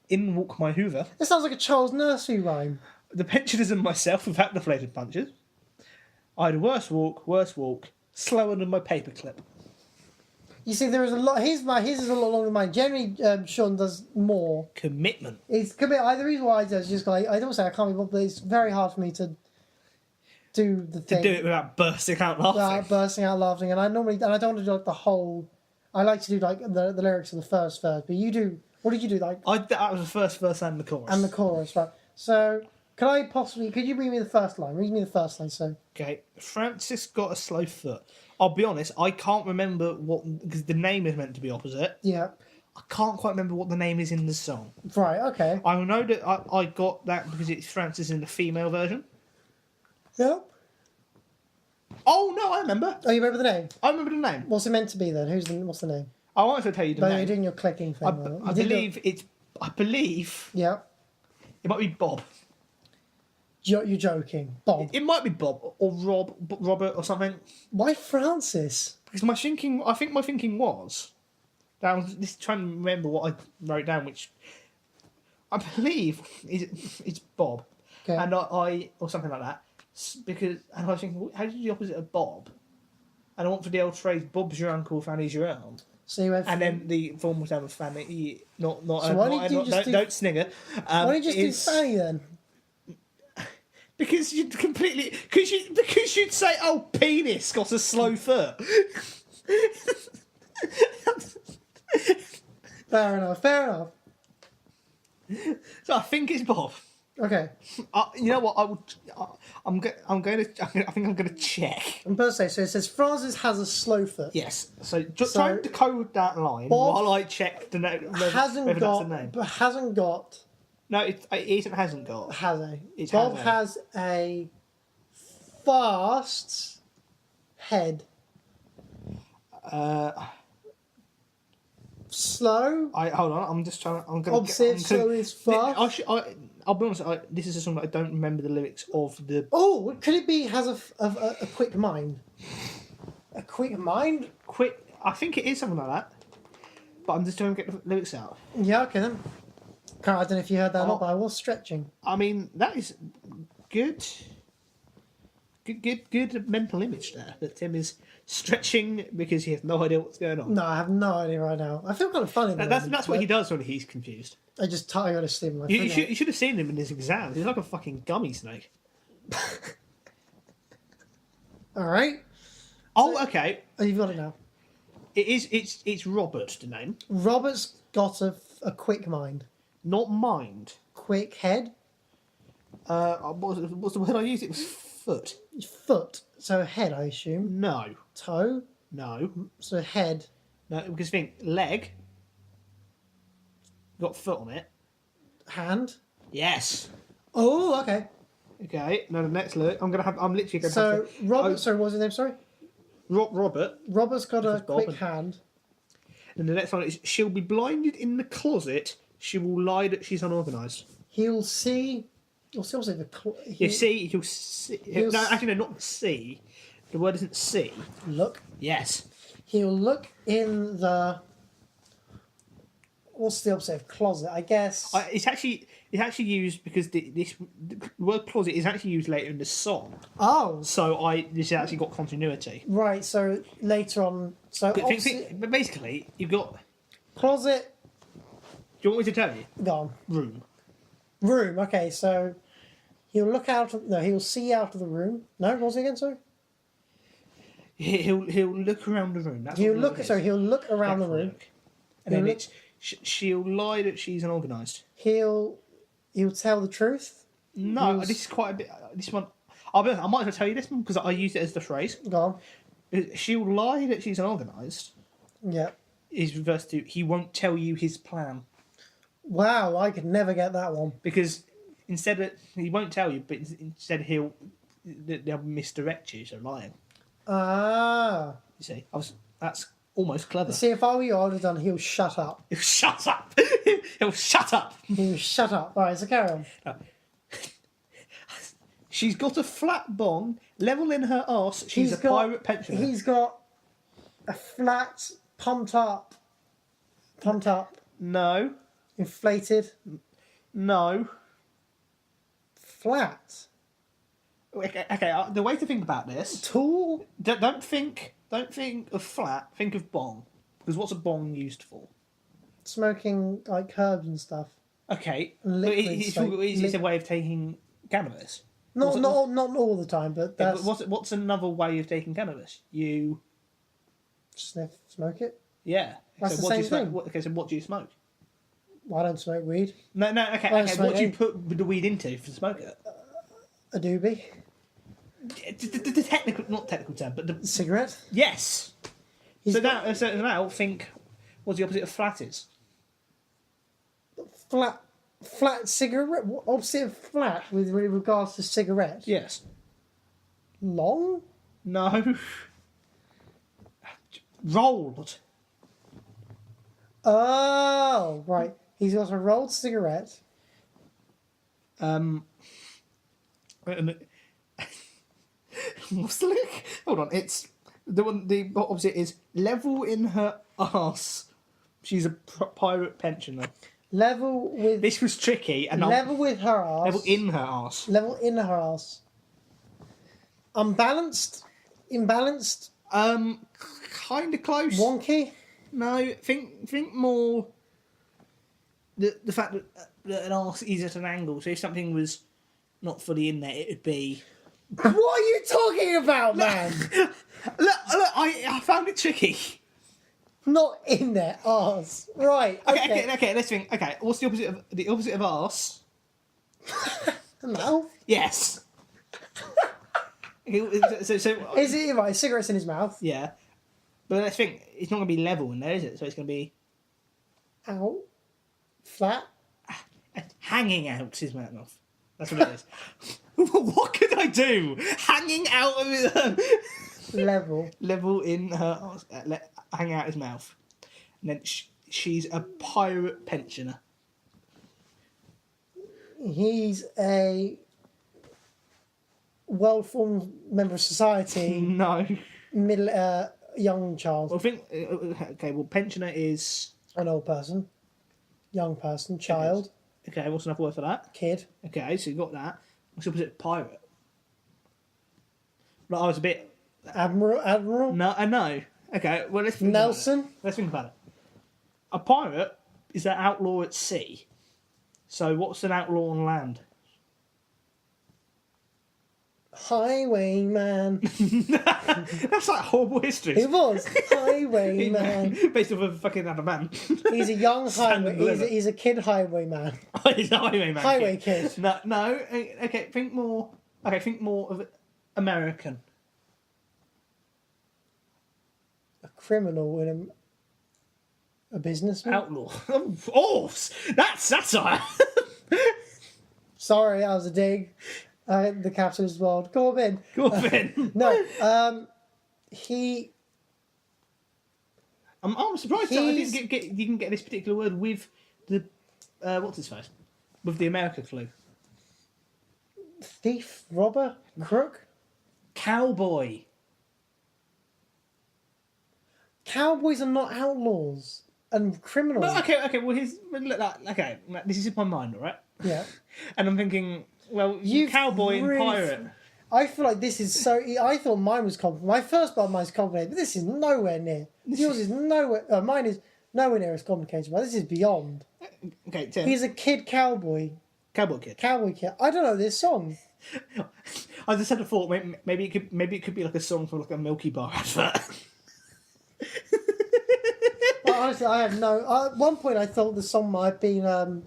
in walk my Hoover. This sounds like a child's nursery rhyme. The pensioners and myself, without deflated punches. I'd worse walk, slower than my paperclip. You see, there is a lot. His is a lot longer than mine. Generally, Shaun does more. Commitment. It's could be either reason why I do is just like I don't say I can't be bothered, but it's very hard for me to do the thing. To do it without bursting out laughing. Without bursting out laughing, and I don't want to do like the whole. I like to do like the lyrics of the first verse, but you do. What did you do? Like That was the first verse and the chorus. and the chorus, right? So could you read me the first line? Read me the first line, so. Okay, Francis got a slow foot. I'll be honest, I can't remember because the name is meant to be opposite. Yeah. I can't quite remember what the name is in the song. Right. Okay. I know that I got that because it's Francis in the female version. Yeah. Oh no, I remember. Oh, you remember the name? I remember the name. What's it meant to be then? What's the name? I wanted to tell you the But name. you're doing your clicking thing. I believe Yeah. it might be Bob. You're joking, Bob. It might be Bob or Robert or something. Why Francis? Because I think my thinking was that I was just trying to remember what I wrote down, which I believe it's Bob, Okay. and I or something like that. Because I was thinking, how do you do the opposite of Bob? And I want for the old phrase, Bob's your uncle, Fanny's your aunt. So you went. And then the form was down with Fanny, not. So why did you just don't snigger. Why don't you just do Fanny then? Because you'd completely because you'd say, "Oh, penis got a slow foot." Fair enough. Fair enough. So I think it's Bob. Okay. You know what? I'm going to check. I'm going to say, so it says Francis has a slow foot. Yes. So try and decode that line Bob while I check the name. Hasn't Whether got, that's the name. but hasn't got. No, it isn't. Hasn't got. Has a. It's Bob has has a fast head. Slow. Hold on. I'm just trying. I'm going. Obsessive. Slow is fast. I'll be honest. This is a song that I don't remember the lyrics of. Oh, could it be has a quick mind? A quick mind? Quick. I think it is something like that. But I'm just trying to get the lyrics out. Yeah, okay then. I don't know if you heard that or not, but I was stretching. I mean, that is good. Good mental image there. That Tim is stretching because he has no idea what's going on. No, I have no idea right now. I feel kind of funny. That's what he does when he's confused. I just got to sleep in my You should have seen him in his exams. He's like a fucking gummy snake. All right. Oh, okay. Oh, you've got it now. It's Robert, the name. Robert's got a quick mind. Not mind. Quick head. What's the word I used? It was foot. Foot. So head, I assume. No. Toe. No. So head. No, because think leg. Got foot on it. Hand. Yes. Oh, okay. Okay. Now the next lyric, I'm literally gonna. So have to, Robert. Sorry, what was his name? Sorry. Robert. Robert's got a Bob quick hand. And the next one is, she'll be blinded in the closet. She will lie that she's unorganised. He'll see. What's the opposite of He'll see. No, actually, no, not see. The word isn't see. Look. Yes. He'll look in the. What's the opposite of closet? I guess. It's actually used because the word closet is actually used later in the song. Oh. So this has actually got continuity. Right. So later on. So But basically, you've got. Closet. Do you want me to tell you? Gone. Room. Room. Okay. So he'll look out. No, he'll see out of the room. No, what was it again? Sorry. He'll look around the room. That's He'll what look. it is. So he'll look around the room. And then She'll lie that she's unorganised. He'll tell the truth. No, this is quite a bit. This one, I might as well tell you this one because I used it as the phrase. Go on. She'll lie that she's unorganised. Yeah. Is reversed to he won't tell you his plan Wow, I could never get that one. because instead of he won't tell you, but instead they'll misdirect you. So lying. Ah. You see, that's almost clever. See, if I were you, I would have done he'll shut up. He'll shut up. He'll shut up. He'll shut up. All right, so carry on. She's got a flat bong level in her arse. She's a pirate pensioner. He's got a flat, pumped up, No, inflated, no. flat, Okay. The way to think about this: tall. don't think of flat. Think of bong, because what's a bong used for? Smoking like herbs and stuff. Okay, but Liquids, it's a way of taking cannabis. Not all the time, but Yeah, that's but what's another way of taking cannabis? You smoke it. yeah. That's so the what do you same smoke? thing. So what do you smoke? Well, I don't smoke weed. No. Okay. I Okay. smoke What do you any- put the weed into to smoke it? A doobie, The technical, not technical term, but the cigarette. yes. He's So got now think, what's the opposite of flat is? flat cigarette. What opposite of flat with regards to cigarette? Yes. Long. No. Rolled. Oh, right. He's got a rolled cigarette. Wait a minute. What's the lyric? Hold on. It's the one. The opposite is level in her arse. She's a pirate pensioner. Level with This was tricky, and level with her ass. level in her arse. Level in her ass. Unbalanced. Imbalanced. Kind of close. Wonky. No, think more. The fact that an arse is at an angle. So if something was not fully in there, it would be. What are you talking about, man? Look! I found it tricky. Not in their ass. Right. Okay. Let's think. Okay, what's the opposite of arse? The mouth. Yes. Okay, so Is it right? Cigarettes in his mouth. yeah, but let's think. It's not going to be level in there, is it? So it's going to be Out. Flat. hanging out his mouth. That's what it is. What could I do? Hanging out of his Level. level in her arse, hang out his mouth, and then she's a pirate pensioner. He's a well-formed member of society. No. Middle. Young child. Well, think. Okay. Well, pensioner is An old person. Young person. Child. okay. What's another word for that? Kid. Okay, so you got that. What's the opposite of pirate? Like, I was a bit. Admiral. No, I know. Okay, well let's think Nelson. About it. Let's think about it. A pirate is an outlaw at sea. So what's an outlaw on land? Highwayman. That's like horrible history. He was highwayman. Based off of fucking other man. He's a young Standard highway. limit. He's a kid highwayman. He's a highwayman. Highway kid. No. Okay, think more. Okay, think more of American. A criminal in a businessman. Outlaw. Oh, that's satire. Sorry, that was a dig. The capitalist world. Go on, Ben. Go on, Ben. No. He. I'm surprised that I He's- didn't get you can get this particular word with the what's his face with the America clue. Thief, robber, crook. Cowboy. Cowboys are not outlaws and criminals. Well, okay. Well, okay. This is in my mind, all right. Yeah. And I'm thinking, well, You've cowboy and really- pirate. I feel like this is so. I thought mine was complicated. My first part of mine is complicated, but this is nowhere near. Yours is nowhere. Mine is nowhere near as complicated, but this is beyond. Okay, Tim. He's a kid cowboy. Cowboy kid. Cowboy kid. I don't know this song. I just had a thought. Maybe it could be like a song from like a Milky Bar advert. Well, honestly, I have no. At one point, I thought the song might have been.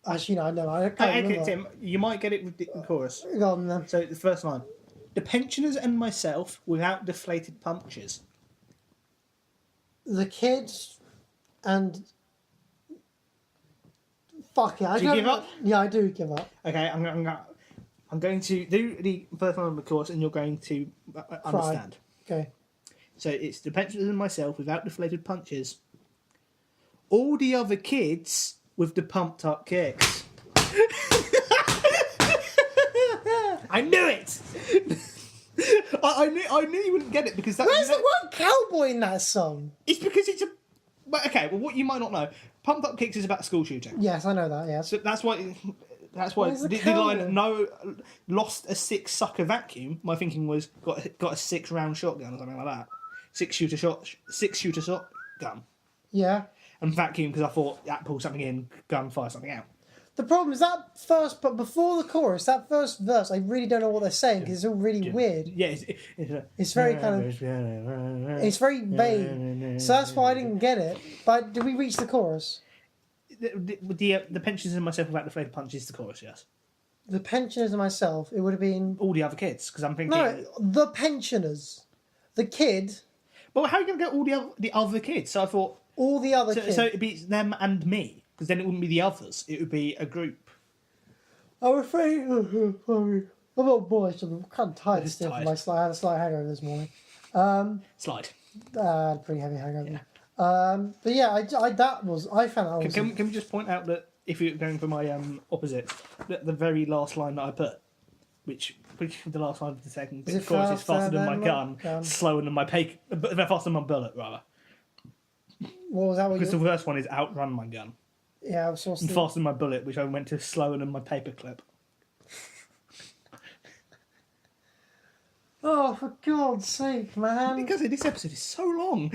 Actually, no, no, I can't Okay, remember. Tim, you might get it with the chorus. Go on then. So the first line: the pensioners and myself without deflated punctures. The kids and. Fuck it. Do you give up? Yeah, I do give up. Okay, I'm going to do the first line of the chorus, and you're going to understand. Okay. So it's the pensioners and myself without deflated punches. All the other kids with the pumped up kicks. I knew it. I knew you wouldn't get it because that. Where's the word cowboy in that song? It's because it's a. But okay, well, what you might not know, pumped up kicks is about school shooting. Yes, I know that. Yes. So that's why. That's why Where's the the cowboy? line "no lost a 6-sucker vacuum." My thinking was got a 6-round shotgun or something like that. 6-shooter shotgun. Yeah. And vacuum because I thought that pulls something in, gun fire something out. The problem is that first, but before the chorus, that first verse, I really don't know what they're saying because it's all really weird. Yeah, It's very kind of. It's very vague. So that's why I didn't get it. But did we reach the chorus? The pensioners and myself without the flavor punch is the chorus. Yes. The pensioners and myself, it would have been. All the other kids because I'm thinking. No, the pensioners. The kid. But how are you going to get all the other kids? So I thought. All the other kids. So it'd be them and me. Because then it wouldn't be the others. It would be a group. I'm afraid. Sorry. I'm not bored. I'm kind of tired still. tired. I had a slight hangover this morning. Slide. Pretty heavy hangover. But yeah, I found that was. Can we just point out that if you're going for my opposite, the very last line that I put, which the last line of the second Is it chorus is faster than my gun? slower than my faster than my bullet rather. What was that? Because the first one is outrun my gun. Yeah, I was supposed And to. faster than my bullet, which I went to slower than my paperclip. Oh, for God's sake, man! Because this episode is so long.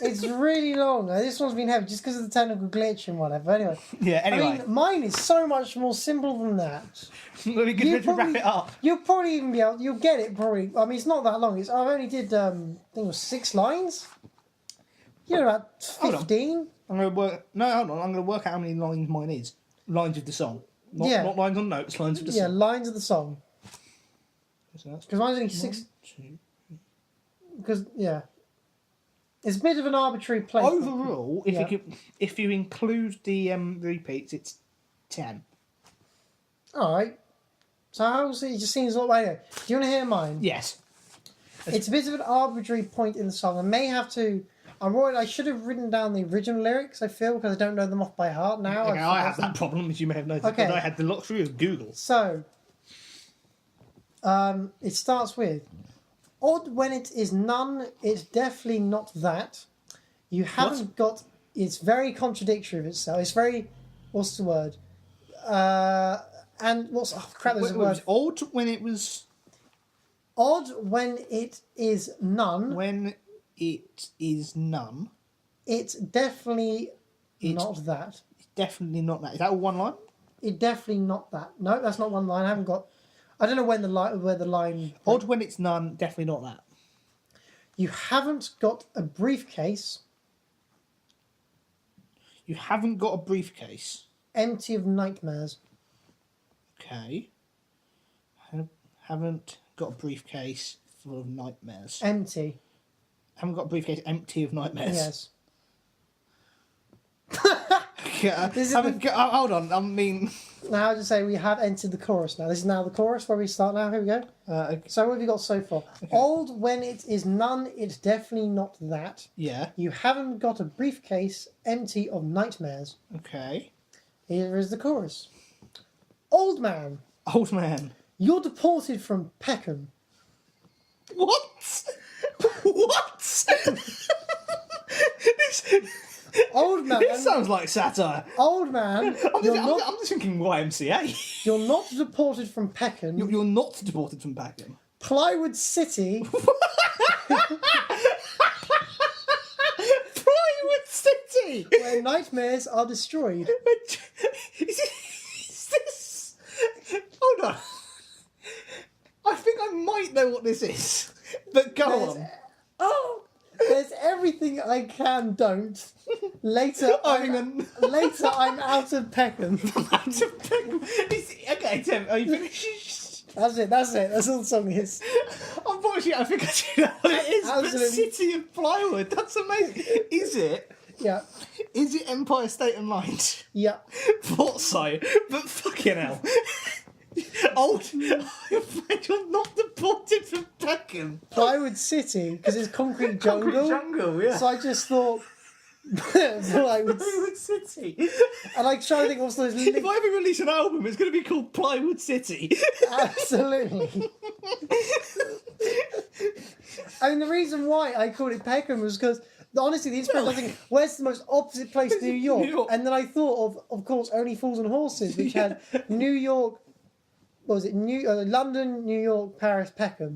It's really long. This one's been heavy just because of the technical glitch and whatever. Anyway. Yeah. Anyway, I mean, mine is so much more simple than that. we could wrap it up. You'll probably even be able. You'll get it probably. I mean, it's not that long. I only did. I think it was 6 lines. You know, about Hold on. 15. I'm gonna work. No, hold on. I'm gonna work out how many lines mine is. Lines of the song. Not lines on notes. Lines of the Yeah, song. lines of the song. So that's Because mine's only 6. 1, 2. Because yeah, it's a bit of an arbitrary place. Overall, Yeah. if you include the repeats, it's 10. All right. So how's it? It just seems a lot later. Do you want to hear mine? Yes. It's a bit of an arbitrary point in the song. I may have to. I'm worried. I should have written down the original lyrics. I feel because I don't know them off by heart now. Okay, I have that problem, as you may have noticed. Okay. Because I had the luxury of Google. So, it starts with, odd when it is none, it's definitely not that. You haven't got, it's very contradictory of itself. It's very, what's the word? And what's, oh crap, there's a It word. was odd when it was. Odd when it is none, When it is none. it's definitely not that. It's definitely not that. Is that all one line? It definitely not that. No, that's not one line. I haven't got, I don't know when where the line. Odd when it's none, definitely not that. You haven't got a briefcase You haven't got a briefcase. empty of nightmares. Okay. Haven't got a briefcase full of nightmares. Empty. Haven't got a briefcase empty of nightmares. Yes. Yeah, hold on. I mean, Now I'll just say we have entered the chorus now. This is now the chorus where we start now. Here we go. okay. So what have you got so far? Old when it is none, it's definitely not that. Yeah. You haven't got a briefcase empty of nightmares. Okay. Here is the chorus. Old man, Old man. you're deported from Peckham. What? What? Old man. This sounds like satire. Old man, I'm just thinking YMCA. you're not deported from Peckham. You're not deported from Peckham. Plywood City. Plywood City. Where nightmares are destroyed. Is this? Hold on. I think I might know what this is. But go on. Oh, everything I can, don't. Later, later I'm out of Peckham. Okay, Tim, are you finished? That's it. That's all the song is. Unfortunately, I think I do know what it is. Absolutely. But City of Plywood. That's amazing. Is it? Yeah. Is it Empire State of Mind? Yeah. Thought so, but fucking hell. Old. You're not deported from Peckham. Plywood City, because it's concrete jungle. Concrete jungle, yeah. So I just thought Plywood Plywood City. And I try to think of those If I ever release an album, it's going to be called Plywood City. Absolutely. I mean, the reason why I called it Peckham was because, honestly, the inspiration, I was thinking, where's the most opposite place to New York? New York. And then I thought of course, Only Fools and Horses, which had New York, what was it, London, New York, Paris, Peckham.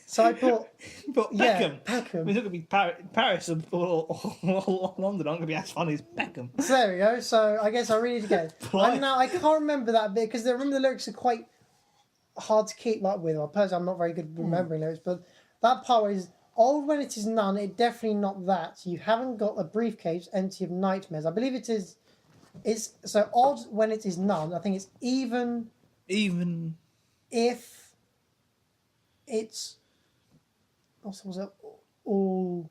So I thought, But yeah, Peckham. Peckham. It's not going to be Paris or London. I'm going to be as funny as Peckham. So there we go. So I guess I really need to get it. And now I can't remember that bit because I remember the lyrics are quite hard to keep up with. Well, personally, I'm not very good at remembering lyrics, but that part is old when it is none. It definitely not that. You haven't got a briefcase empty of nightmares. I believe it is. It's so odd when it is none. I think it's even if it's. What was it? All.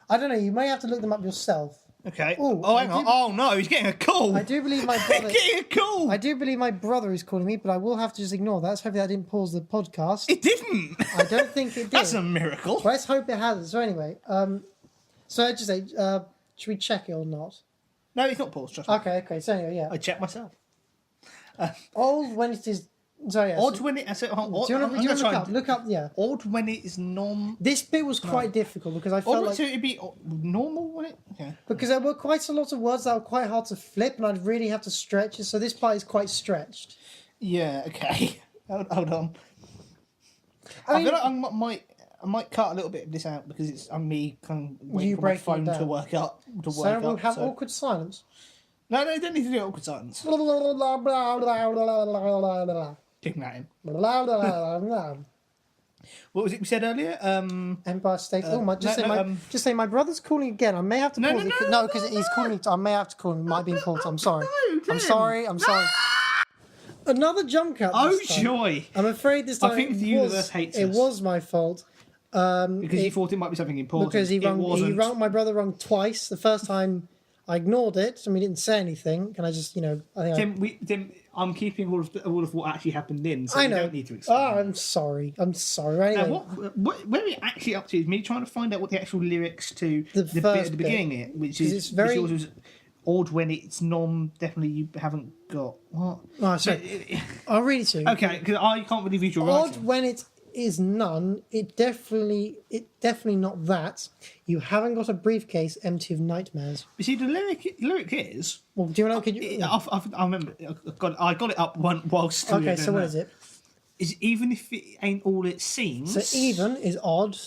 I don't know. You may have to look them up yourself. Okay. Ooh, Hang on. Oh no, he's getting a call. I do believe my brother. Getting a call. I do believe my brother is calling me, but I will have to just ignore that. Hopefully, that didn't pause the podcast. It didn't. I don't think it did. That's a miracle. Well, let's hope it hasn't. So anyway, so I just say, should we check it or not? No, it's not paused. Trust me. Okay. So anyway, yeah. I checked myself. Old when it is. Sorry, yeah. Odd when it. I said, Do you want to look up? Yeah. Odd when it is non. This bit was quite difficult because I felt Odd like so it'd be normal when it. Okay. because there were quite a lot of words that were quite hard to flip, and I'd really have to stretch it. So this part is quite stretched. Yeah. Okay. Hold on. I mean, feel like I might cut a little bit of this out because it's me kind of waiting You for my breaking it phone to down. work up. so we'll have awkward silence. No, you don't need to do awkward silence. Blah, blah, blah, blah, blah, blah, blah, blah. Keep that in. Blah, blah, blah, blah. What was it we said earlier? Empire State. Just say my brother's calling again. I may have to No, pause no, it. no, No, because he's calling me. I may have to call him. It might be important. I'm sorry. No, I'm Tim. sorry. I'm sorry. Another jump cut. Oh this time. joy! I'm afraid this time I think the universe hates it us. was my fault. Because he thought it might be something important. Because he It rung wasn't. my brother rung twice. The first time I ignored it and we didn't say anything. Can I just I think Tim, I'm keeping all of what actually happened in, so I you know. don't need to explain. Oh, I'm sorry. Anyway, Now, where we're actually up to is me trying to find out what the actual lyrics to The the bit first at the bit. beginning is, which 'Cause is it's very- which was odd when it's definitely you haven't got what. Oh, sorry. I'll read it to you. Okay, because I can't really read your Odd writing. when it is none. It definitely not that. You haven't got a briefcase empty of nightmares. You see, the lyric is. Well, do you know? Could you? I remember. I got it up whilst. we were Okay, doing so what that. is it? Is even if it ain't all it seems. So even is odd.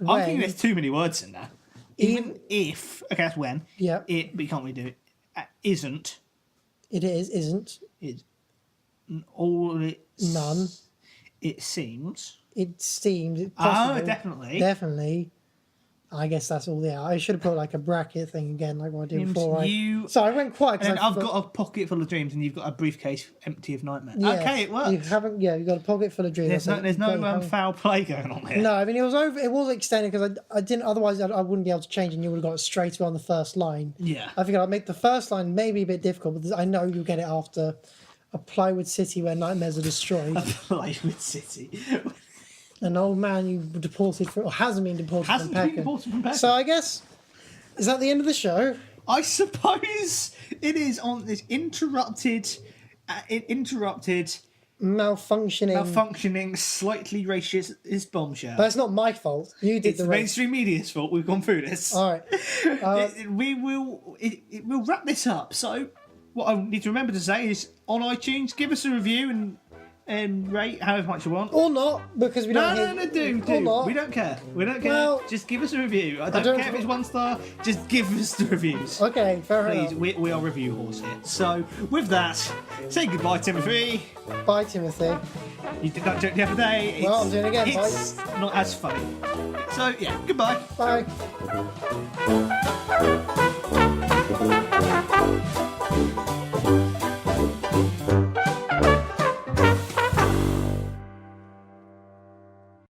I think there's too many words in there. Even if, okay, that's when. Yeah. But you can't really do it. Isn't. It isn't. Is all it. None. It seems. It seems Oh, possible. definitely. Definitely. I guess that's all there. I should have put like a bracket thing again, like what I did before. So I went quiet. And I've got a pocket full of dreams, and you've got a briefcase empty of nightmares. Yes, Okay, it works. You haven't. Yeah, you've got a pocket full of dreams. There's no foul play going on here. No, I mean it was over. It was extended because I didn't. Otherwise, I wouldn't be able to change, and you would have got it straight away on the first line. Yeah. I figured I'd make the first line maybe a bit difficult, but I know you'll get it after a plywood city where nightmares are destroyed. Plywood City. An old man you deported from, or hasn't been deported Hasn't from been Peckham. deported from Peckham. So I guess is that the end of the show? I suppose it is on this interrupted, malfunctioning, slightly racist bombshell. But it's not my fault. You did It's the race. mainstream media's fault. We've gone through this. All right. We'll wrap this up. So, what I need to remember to say is, on iTunes, give us a review and rate however much you want. Or not, because we don't No, do. Or not. We don't care. We don't care. Well, just give us a review. I don't care if it's 1 star. Just give us the reviews. Okay, fair Please, enough. we are review whores here. So, with that, say goodbye, Timothy. Bye, Timothy. You did that joke the other day. Well, I'm doing it again. It's not as funny. So, yeah, goodbye. Bye.